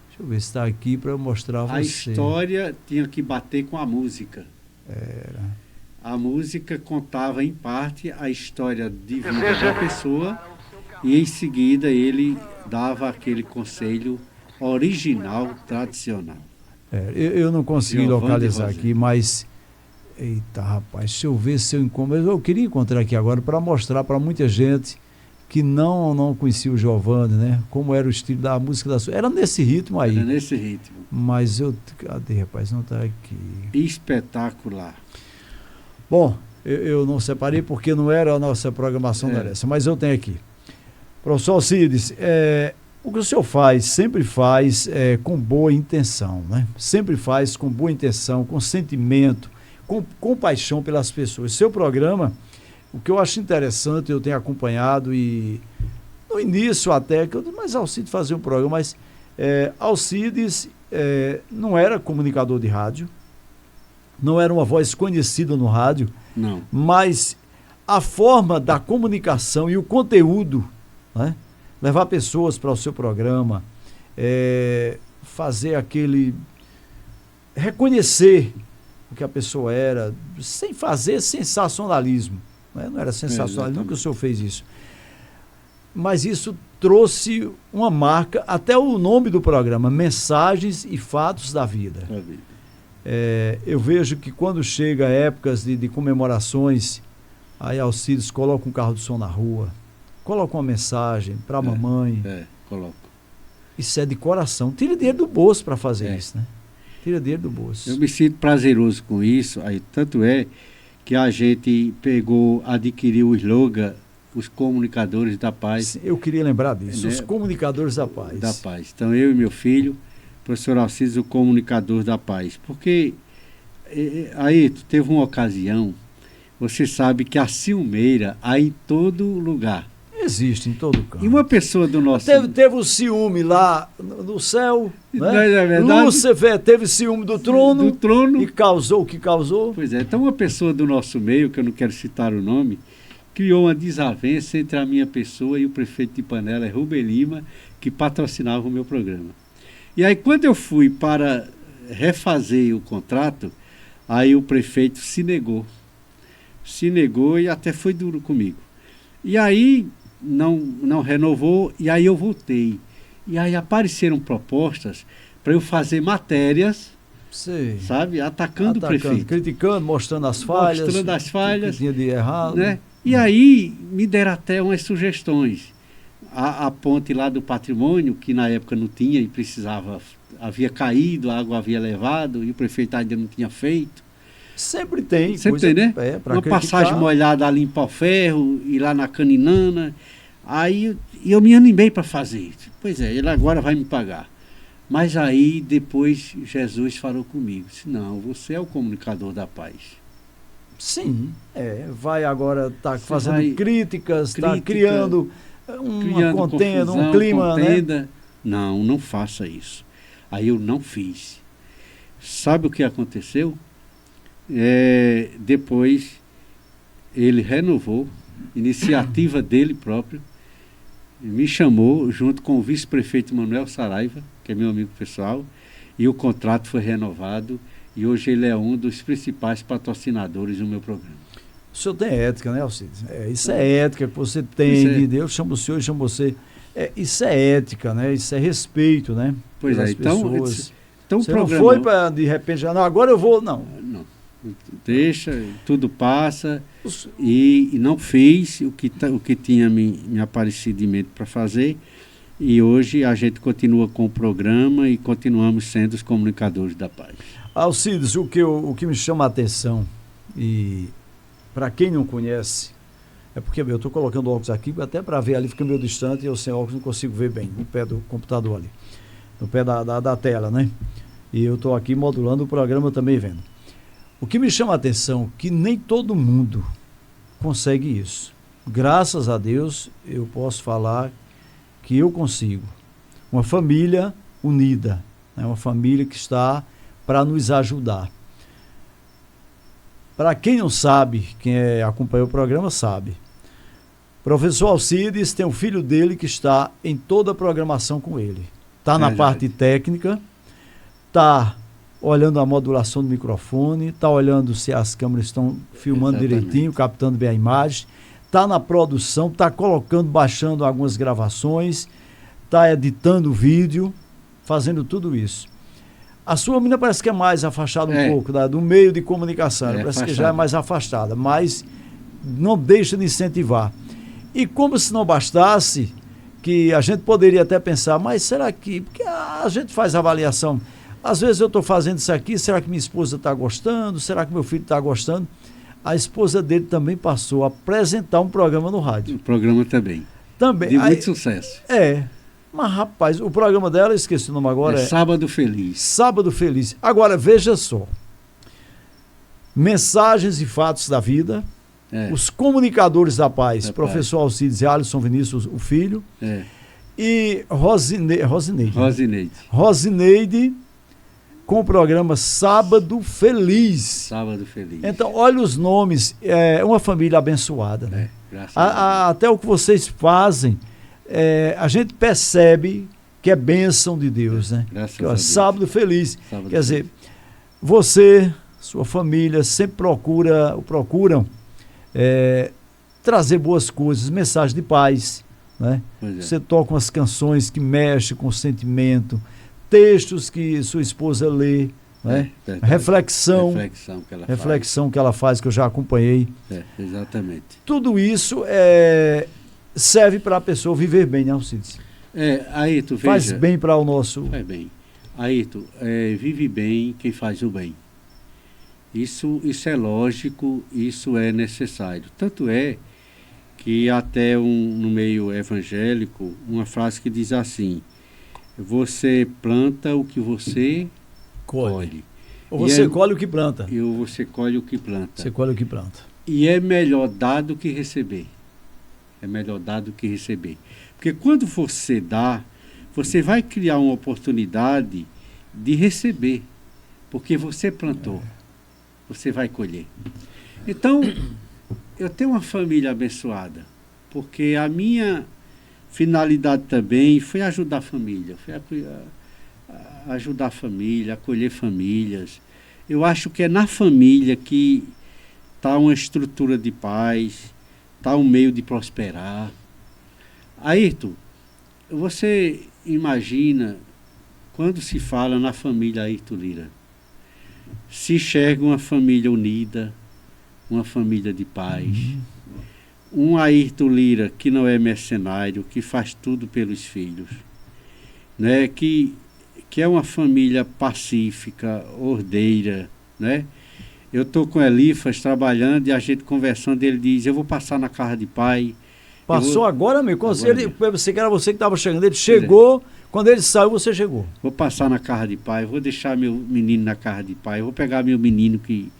Speaker 1: Deixa eu ver se está aqui para eu mostrar a você.
Speaker 2: A história tinha que bater com a música.
Speaker 1: Era...
Speaker 2: A música contava, em parte, a história de vida da pessoa e, em seguida, ele dava aquele conselho original, tradicional.
Speaker 1: Eu não consegui localizar aqui, mas... Eita, rapaz, deixa eu ver se eu encontro. Eu queria encontrar aqui agora para mostrar para muita gente que não conhecia o Giovanni, né? Como era o estilo da música da sua... Era nesse ritmo aí.
Speaker 2: Era nesse ritmo.
Speaker 1: Mas cadê, rapaz? Não está aqui.
Speaker 2: Espetacular.
Speaker 1: Bom, eu não separei porque não era a nossa programação dessa, mas eu tenho aqui. Professor Alcides, o que o senhor faz, sempre faz com boa intenção, né? Sempre faz com boa intenção, com sentimento, com compaixão pelas pessoas. Seu programa, o que eu acho interessante, eu tenho acompanhado e no início até, que eu disse, mas Alcides fazia um programa, mas Alcides não era comunicador de rádio, não era uma voz conhecida no rádio,
Speaker 2: não.
Speaker 1: Mas a forma da comunicação e o conteúdo, né? Levar pessoas para o seu programa, fazer reconhecer o que a pessoa era, sem fazer sensacionalismo, né? Não era sensacionalismo, nunca o senhor fez isso. Mas isso trouxe uma marca, até o nome do programa, Mensagens e Fatos da Vida. Eu vejo que quando chega épocas de comemorações, aí Alcides coloca um carro de som na rua, coloca uma mensagem para a mamãe.
Speaker 2: Coloco.
Speaker 1: Isso é de coração. Tira dinheiro do bolso para fazer isso, né? Tira dinheiro do bolso.
Speaker 2: Eu me sinto prazeroso com isso, aí tanto é que a gente adquiriu o slogan, os comunicadores da paz.
Speaker 1: Eu queria lembrar disso, os comunicadores da paz.
Speaker 2: Da paz. Então eu e meu filho, professor Alcides, o comunicador da paz. Porque aí teve uma ocasião, você sabe que a ciumeira há em todo lugar.
Speaker 1: Existe em todo canto.
Speaker 2: E uma pessoa do nosso...
Speaker 1: Teve o ciúme lá no céu, né?
Speaker 2: Não é verdade?
Speaker 1: Lúcifer teve ciúme do trono
Speaker 2: e
Speaker 1: causou o que causou.
Speaker 2: Pois é, então uma pessoa do nosso meio, que eu não quero citar o nome, criou uma desavença entre a minha pessoa e o prefeito de Panela, Rubem Lima, que patrocinava o meu programa. E aí quando eu fui para refazer o contrato, aí o prefeito se negou e até foi duro comigo. E aí não renovou, e aí eu voltei. E aí apareceram propostas para eu fazer matérias, sabe, atacando o prefeito.
Speaker 1: Criticando, mostrando as falhas.
Speaker 2: Mostrando as falhas.
Speaker 1: Que tinha de errado.
Speaker 2: Né? E aí me deram até umas sugestões. A ponte lá do patrimônio, que na época não tinha e precisava havia caído, a água havia levado e o prefeito ainda não tinha feito.
Speaker 1: Sempre tem.
Speaker 2: Sempre tem, né? Uma passagem molhada ali em Pau-Ferro e lá na Caninana. Aí eu me animei para fazer. Pois é, ele agora vai me pagar. Mas aí depois Jesus falou comigo. Disse, não, você é o comunicador da paz.
Speaker 1: Sim, vai agora estar fazendo
Speaker 2: vai
Speaker 1: críticas, está criando uma contenda,
Speaker 2: confusão,
Speaker 1: um clima,
Speaker 2: contenda.
Speaker 1: né?
Speaker 2: Não faça isso. Aí eu não fiz. Sabe o que aconteceu? Depois ele renovou, iniciativa dele próprio, me chamou junto com o vice-prefeito Manuel Saraiva, que é meu amigo pessoal, e o contrato foi renovado. E hoje ele é um dos principais patrocinadores do meu programa.
Speaker 1: O senhor tem ética, né, Alcides? Isso é ética que você tem de Deus, chama o senhor e chama você. Isso é ética, né? Isso é respeito, né?
Speaker 2: Pois
Speaker 1: pelas
Speaker 2: pessoas. Então
Speaker 1: você não foi para, de repente, não, agora eu vou, não.
Speaker 2: Não. Deixa, tudo passa. E não fiz o que tinha me aparecido em mente para fazer. E hoje a gente continua com o programa e continuamos sendo os comunicadores da paz.
Speaker 1: Alcides, o que me chama a atenção, e para quem não conhece, é porque eu estou colocando óculos aqui, até para ver ali fica meio distante e eu sem óculos não consigo ver bem, no pé do computador ali, no pé da tela, né? E eu estou aqui modulando o programa também vendo. O que me chama a atenção é que nem todo mundo consegue isso. Graças a Deus, eu posso falar que eu consigo. Uma família unida, né? Uma família que está para nos ajudar. Para quem não sabe, quem acompanhou o programa sabe. Professor Alcides tem um filho dele que está em toda a programação com ele. Está na parte técnica, está olhando a modulação do microfone, está olhando se as câmeras estão filmando direitinho, captando bem a imagem, está na produção, está colocando, baixando algumas gravações, está editando o vídeo, fazendo tudo isso. A sua menina parece que é mais afastada um pouco do meio de comunicação, parece afastada. Que já é mais afastada, mas não deixa de incentivar. E como se não bastasse, que a gente poderia até pensar, mas será que... Porque a gente faz avaliação. Às vezes eu estou fazendo isso aqui, será que minha esposa está gostando? Será que meu filho está gostando? A esposa dele também passou a apresentar um programa no rádio.
Speaker 2: O programa também.
Speaker 1: Também.
Speaker 2: De muito sucesso.
Speaker 1: Mas, rapaz, o programa dela, eu esqueci o nome agora.
Speaker 2: Sábado Feliz.
Speaker 1: Sábado Feliz. Agora, veja só. Mensagens e fatos da vida. Os comunicadores da paz, professor Alcides e Alisson Vinícius, o filho. E Rosineide, com o programa Sábado Feliz.
Speaker 2: Sábado Feliz.
Speaker 1: Então, olha os nomes. É uma família abençoada, né? Graças a Deus. Até o que vocês fazem, a gente percebe que é bênção de Deus, né?
Speaker 2: Graças a Deus.
Speaker 1: Sábado Feliz.
Speaker 2: Sábado
Speaker 1: Quer dizer, você, sua família, sempre procuram trazer boas coisas, mensagem de paz, né? Você toca umas canções que mexem com o sentimento, textos que sua esposa lê, né? Reflexão que ela faz, que eu já acompanhei.
Speaker 2: Exatamente.
Speaker 1: Tudo isso serve para a pessoa viver bem, né, Alcides?
Speaker 2: Ayrton, veja,
Speaker 1: faz bem para o nosso...
Speaker 2: Faz bem. Ayrton, vive bem quem faz o bem. Isso é lógico, isso é necessário. Tanto é que até no meio evangélico, uma frase que diz assim: você planta o que você colhe.
Speaker 1: Ou você colhe o que planta.
Speaker 2: Ou você colhe o que planta.
Speaker 1: Você colhe o que planta.
Speaker 2: E é melhor dar do que receber. É melhor dar do que receber. Porque quando você dá, você vai criar uma oportunidade de receber. Porque você plantou. Você vai colher. Então, eu tenho uma família abençoada. Porque a minha finalidade também foi ajudar a família. Foi ajudar a família, acolher famílias. Eu acho que é na família que está uma estrutura de paz, está um meio de prosperar. Ayrton, você imagina, quando se fala na família Ayrton Lira, se enxerga uma família unida, uma família de paz, um Ayrton Lira que não é mercenário, que faz tudo pelos filhos, né? que que é uma família pacífica, ordeira, né? Eu estou com o Elifas trabalhando e a gente conversando, ele diz, eu vou passar na casa de pai.
Speaker 1: Passou agora mesmo?
Speaker 2: Agora
Speaker 1: Ele,
Speaker 2: mesmo.
Speaker 1: você que era você que estava chegando, ele chegou, quando ele saiu, você chegou.
Speaker 2: Vou passar na casa de pai, vou deixar meu menino na casa de pai, vou pegar meu menino que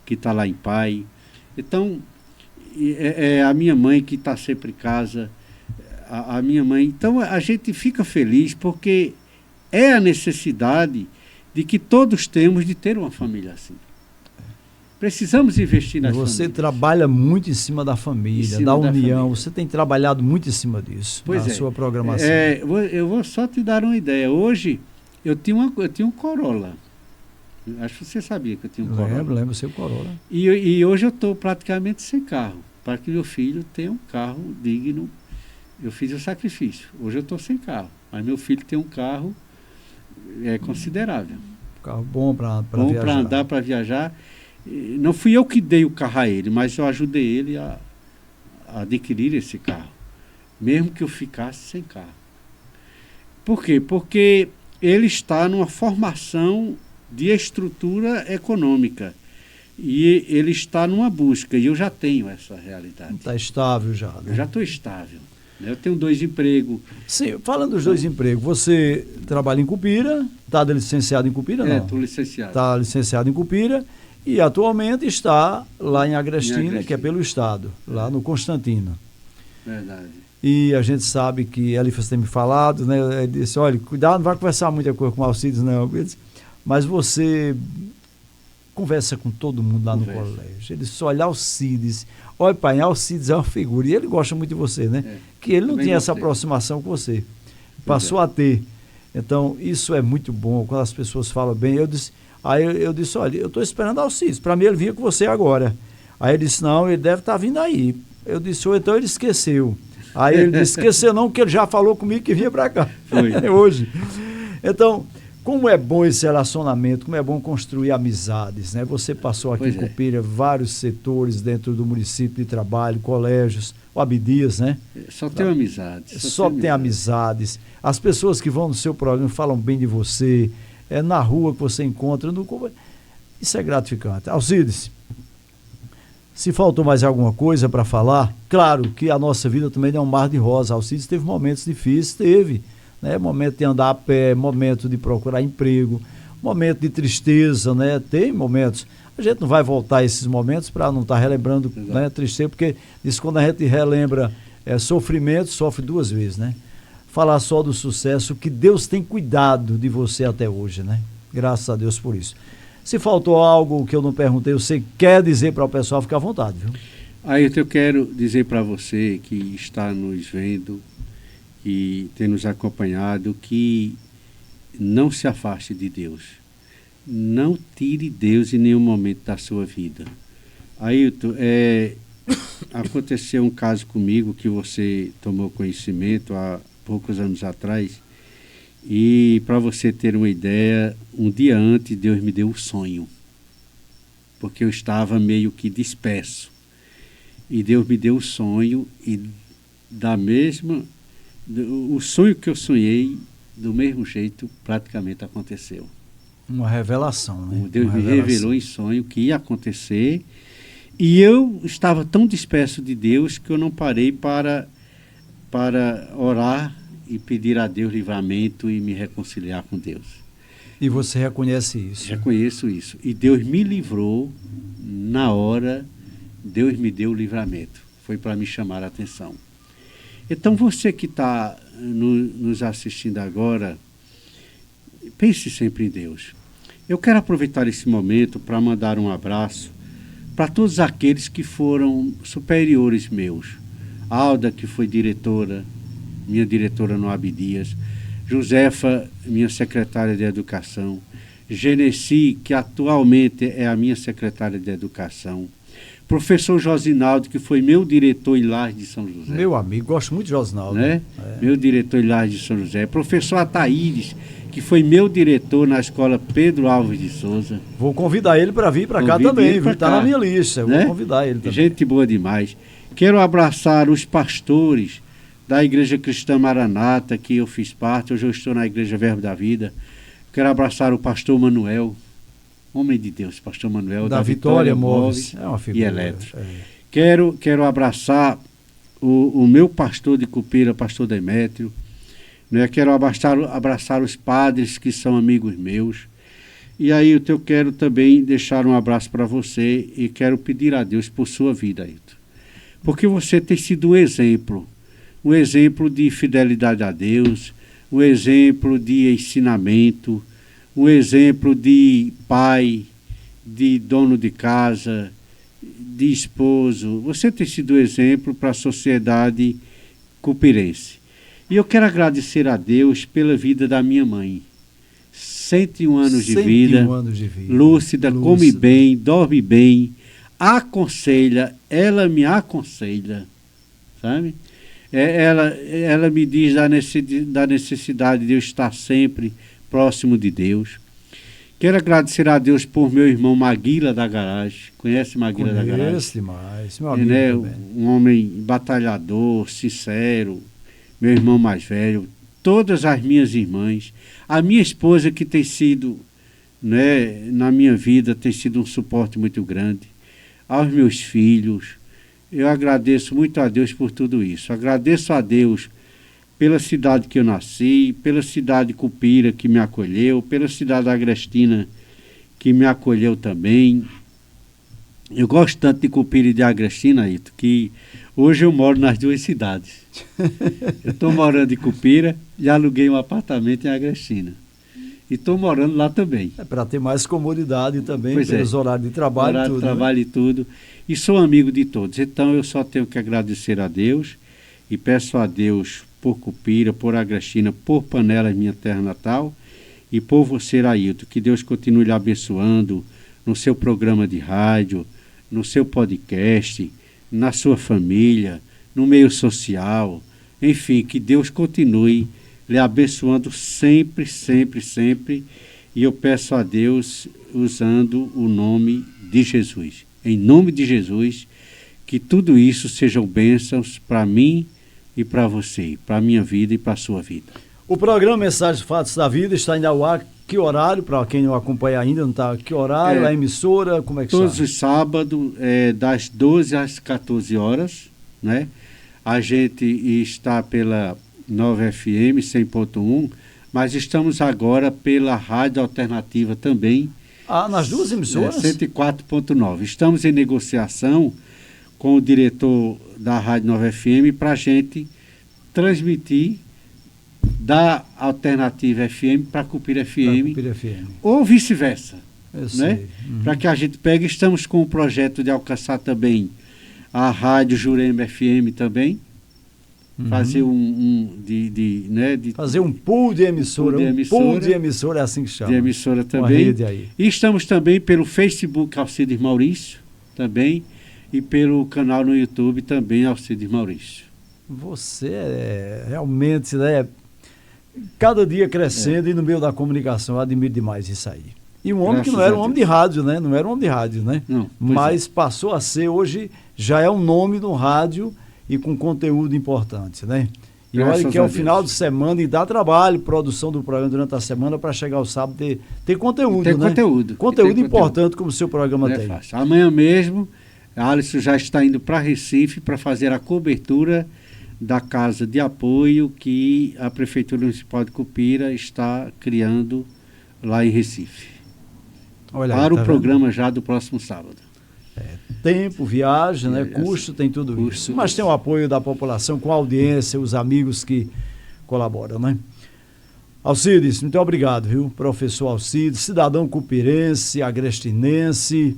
Speaker 2: está lá em pai. Então, é a minha mãe que está sempre em casa, a minha mãe. Então, a gente fica feliz porque é a necessidade de que todos temos de ter uma família assim. Precisamos investir nas famílias.
Speaker 1: Você trabalha muito em cima da família, da união.
Speaker 2: Família.
Speaker 1: Você tem trabalhado muito em cima disso, na sua programação.
Speaker 2: Eu vou só te dar uma ideia. Hoje, eu tinha um Corolla. Acho que você sabia que eu tinha um Corolla.
Speaker 1: Lembro, seu Corolla.
Speaker 2: E hoje eu estou praticamente sem carro. Para que meu filho tenha um carro digno. Eu fiz o sacrifício. Hoje eu estou sem carro. Mas meu filho tem um carro considerável.
Speaker 1: Carro bom para viajar.
Speaker 2: Bom para andar, para viajar. Não fui eu que dei o carro a ele, mas eu ajudei ele a adquirir esse carro, mesmo que eu ficasse sem carro. Por quê? Porque ele está numa formação de estrutura econômica e ele está numa busca, e eu já tenho essa realidade.
Speaker 1: Está estável já, né?
Speaker 2: Eu já estou estável. Eu tenho 2 empregos.
Speaker 1: Sim, falando dos 2 empregos, você trabalha em Cupira, está licenciado em Cupira, não?
Speaker 2: Estou licenciado.
Speaker 1: Está licenciado em Cupira. E atualmente está lá em Agrestina, que é pelo Estado, lá no Constantino.
Speaker 2: Verdade.
Speaker 1: E a gente sabe que Elifas tem me falado, né? Ele disse, olha, cuidado, não vai conversar muita coisa com o Alcides, não. Mas você conversa com todo mundo lá no colégio. Ele disse, olha, Alcides, olha, pai, Alcides é uma figura. E ele gosta muito de você, né? Que ele não tinha essa aproximação com você. Passou a ter. Então, isso é muito bom, quando as pessoas falam bem. Aí eu disse, olha, eu estou esperando Alcides, para mim ele vinha com você agora. Aí ele disse, não, ele deve estar vindo aí. Eu disse, então ele esqueceu. Aí ele disse, esqueceu não, porque ele já falou comigo que vinha para cá.
Speaker 2: Foi.
Speaker 1: Hoje. Então, como é bom esse relacionamento, como é bom construir amizades, né? Você passou aqui em Cupira, vários setores dentro do município de trabalho, colégios, o Abdias, né?
Speaker 2: Só tem amizades.
Speaker 1: Só tem amizades. As pessoas que vão no seu programa falam bem de você, na rua que você encontra. Isso é gratificante. Alcides, se faltou mais alguma coisa para falar, claro que a nossa vida também é um mar de rosa. Alcides teve momentos difíceis, né? Momento de andar a pé, momento de procurar emprego, momento de tristeza, né? Tem momentos. A gente não vai voltar a esses momentos para não estar relembrando, né, tristeza, porque isso, quando a gente relembra sofrimento, sofre 2 vezes, né? Falar só do sucesso, que Deus tem cuidado de você até hoje, né? Graças a Deus por isso. Se faltou algo que eu não perguntei, você quer dizer para o pessoal, fica à vontade, viu?
Speaker 2: Aí eu quero dizer para você que está nos vendo e tem nos acompanhado, que não se afaste de Deus. Não tire Deus em nenhum momento da sua vida. Ailton, aconteceu um caso comigo que você tomou conhecimento há poucos anos atrás, e para você ter uma ideia, um dia antes Deus me deu um sonho, porque eu estava meio que disperso, e Deus me deu o sonho, e o sonho que eu sonhei, do mesmo jeito, praticamente aconteceu.
Speaker 1: Uma revelação, né?
Speaker 2: Deus me revelou em sonho que ia acontecer, e eu estava tão disperso de Deus que eu não parei para orar e pedir a Deus livramento e me reconciliar com Deus.
Speaker 1: E você reconhece isso?
Speaker 2: Reconheço isso. E Deus me livrou na hora, Deus me deu o livramento. Foi para me chamar a atenção. Então, você que está nos assistindo agora, pense sempre em Deus. Eu quero aproveitar esse momento para mandar um abraço para todos aqueles que foram superiores meus. Alda, que foi minha diretora no Abdias. Josefa, minha secretária de Educação. Genesi, que atualmente é a minha secretária de Educação. Professor Josinaldo, que foi meu diretor em Lajes de São José.
Speaker 1: Meu amigo, gosto muito de Josinaldo.
Speaker 2: Né? Meu diretor em Lajes de São José. Professor Ataídes, que foi meu diretor na escola Pedro Alves de Souza.
Speaker 1: Vou convidar ele para vir para cá também, está na minha lista.
Speaker 2: Né?
Speaker 1: Vou convidar ele também.
Speaker 2: Gente boa demais. Quero abraçar os pastores da Igreja Cristã Maranata, que eu fiz parte. Hoje eu estou na Igreja Verbo da Vida. Quero abraçar o pastor Manuel, homem de Deus, pastor Manuel,
Speaker 1: da Vitória Móveis. É uma figura.
Speaker 2: E elétrico. Quero abraçar o meu pastor de Cupira, pastor Demétrio, né? Quero abraçar os padres que são amigos meus. E aí eu quero também deixar um abraço para você e quero pedir a Deus por sua vida, Ailton. Porque você tem sido um exemplo de fidelidade a Deus, um exemplo de ensinamento, um exemplo de pai, de dono de casa, de esposo. Você tem sido um exemplo para a sociedade cupirense. E eu quero agradecer a Deus pela vida da minha mãe. 101 anos de vida, lúcida, come bem, dorme bem, aconselha, ela me aconselha, sabe? Ela me diz da necessidade de eu estar sempre próximo de Deus. Quero agradecer a Deus por meu irmão Maguila da Garagem. Conhece Maguila da Garagem?
Speaker 1: Conheço demais, meu amigo também.
Speaker 2: Um homem batalhador, sincero, meu irmão mais velho, todas as minhas irmãs, a minha esposa que tem sido, né, na minha vida, tem sido um suporte muito grande, aos meus filhos. Eu agradeço muito a Deus por tudo isso. Agradeço a Deus pela cidade que eu nasci, pela cidade de Cupira que me acolheu, pela cidade da Agrestina que me acolheu também. Eu gosto tanto de Cupira e de Agrestina, Ailton, que hoje eu moro nas duas cidades. Eu estou morando em Cupira e aluguei um apartamento em Agrestina. E estou morando lá também.
Speaker 1: Para ter mais comodidade também, pelos horários de trabalho e tudo.
Speaker 2: Trabalho, né? E tudo. E sou amigo de todos. Então eu só tenho que agradecer a Deus e peço a Deus por Cupira, por Agrestina, por Panelas, minha terra natal, e por você, Ailton. Que Deus continue lhe abençoando no seu programa de rádio, no seu podcast, na sua família, no meio social. Enfim, que Deus continue lhe abençoando sempre, sempre, sempre. E eu peço a Deus usando o nome de Jesus. Em nome de Jesus, que tudo isso sejam bênçãos para mim e para você, para a minha vida e para a sua vida.
Speaker 1: O programa Mensagens Fatos da Vida está indo ao ar. Que horário? Para quem não acompanha ainda, não está. Que horário? A emissora? Como é que
Speaker 2: todos os sábados, das 12 às 14 horas, né? A gente está pela 9 FM 100.1, mas estamos agora pela Rádio Alternativa também.
Speaker 1: Nas duas emissoras?
Speaker 2: 104.9. Estamos em negociação com o diretor da Rádio 9 FM para a gente transmitir da Alternativa FM para Cupira FM, ou vice-versa, né? Para que a gente pegue. Estamos com o projeto de alcançar também a Rádio Jurema FM também, fazer
Speaker 1: fazer um pool de emissora, pool de emissora é assim que chama.
Speaker 2: De emissora também. E estamos também pelo Facebook Alcides Maurício também, e pelo canal no YouTube também Alcides Maurício.
Speaker 1: Você realmente, né, cada dia crescendo e no meio da comunicação. Eu admiro demais isso aí. E um homem que não era um homem de rádio, né? Não era um homem de rádio, né?
Speaker 2: Não,
Speaker 1: mas passou a ser, hoje já é um nome do rádio e com conteúdo importante, né? E olha que é o final de semana e dá trabalho, produção do programa durante a semana para chegar ao sábado ter conteúdo, né? Conteúdo importante como o seu programa tem.
Speaker 2: Fácil. Amanhã mesmo, a Alisson já está indo para Recife para fazer a cobertura da casa de apoio que a Prefeitura Municipal de Cupira está criando lá em Recife.
Speaker 1: Olha,
Speaker 2: para o programa já do próximo sábado.
Speaker 1: Tempo, viagem, né? Custo, tem tudo isso. Mas tem o apoio da população, com a audiência, os amigos que colaboram, né? Alcides, muito obrigado, viu? Professor Alcides, cidadão cupirense, agrestinense,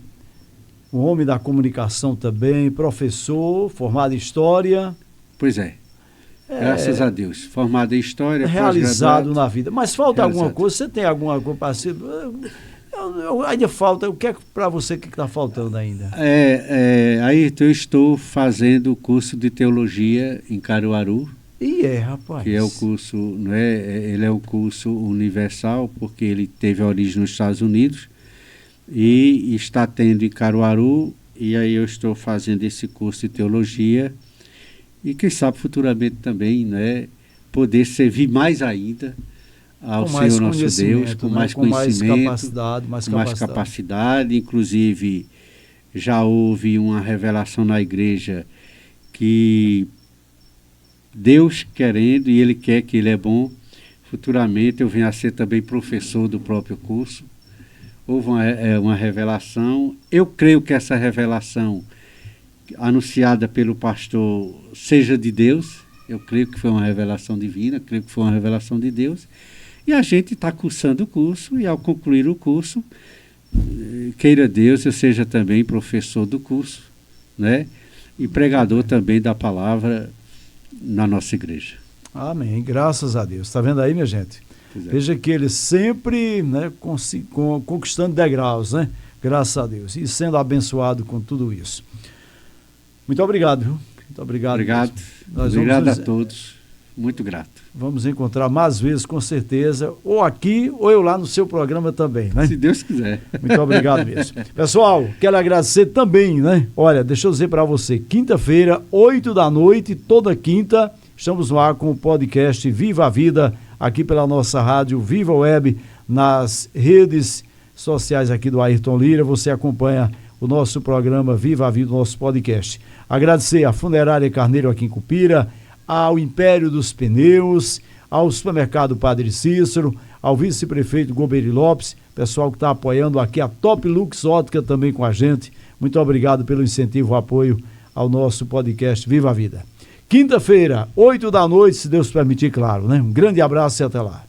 Speaker 1: um homem da comunicação também, professor, formado em História.
Speaker 2: Pois é. Graças a Deus. Formado em História.
Speaker 1: Realizado na vida. Mas falta alguma coisa? Você tem alguma coisa para ser... ainda falta, o que é para você que está faltando ainda?
Speaker 2: Aí eu estou fazendo o curso de teologia em Caruaru.
Speaker 1: Rapaz.
Speaker 2: Que é o curso, não é? Ele é um curso universal, porque ele teve origem nos Estados Unidos e está tendo em Caruaru, e aí eu estou fazendo esse curso de teologia e quem sabe futuramente também, né, poder servir mais ainda ao
Speaker 1: com mais
Speaker 2: Senhor nosso Deus, com mais conhecimento,
Speaker 1: mais
Speaker 2: capacidade. Inclusive, já houve uma revelação na igreja que Deus querendo, e Ele quer, que Ele é bom, futuramente eu venho a ser também professor do próprio curso. Houve uma revelação. Eu creio que essa revelação anunciada pelo pastor seja de Deus. Eu creio que foi uma revelação divina, creio que foi uma revelação de Deus. E a gente está cursando o curso, e ao concluir o curso, queira Deus, eu seja também professor do curso, né? E pregador também da palavra na nossa igreja.
Speaker 1: Amém, graças a Deus. Está vendo aí, minha gente? Veja que ele sempre, né, conquistando degraus, né? Graças a Deus. E sendo abençoado com tudo isso. Muito obrigado, viu? Muito obrigado.
Speaker 2: Obrigado a todos. Muito grato.
Speaker 1: Vamos encontrar mais vezes, com certeza, ou aqui ou eu lá no seu programa também, né?
Speaker 2: Se Deus quiser.
Speaker 1: Muito obrigado mesmo. Pessoal, quero agradecer também, né? Olha, deixa eu dizer para você, quinta-feira, 20h, toda quinta, estamos no ar com o podcast Viva a Vida, aqui pela nossa rádio Viva Web, nas redes sociais aqui do Ayrton Lira. Você acompanha o nosso programa Viva a Vida, o nosso podcast. Agradecer à Funerária Carneiro aqui em Cupira, ao Império dos Pneus, ao Supermercado Padre Cícero, ao vice-prefeito Goberi Lopes, pessoal que está apoiando aqui, a Top Lux Ótica também com a gente. Muito obrigado pelo incentivo, apoio ao nosso podcast Viva a Vida. Quinta-feira, 20h, se Deus permitir, claro, né? Um grande abraço e até lá.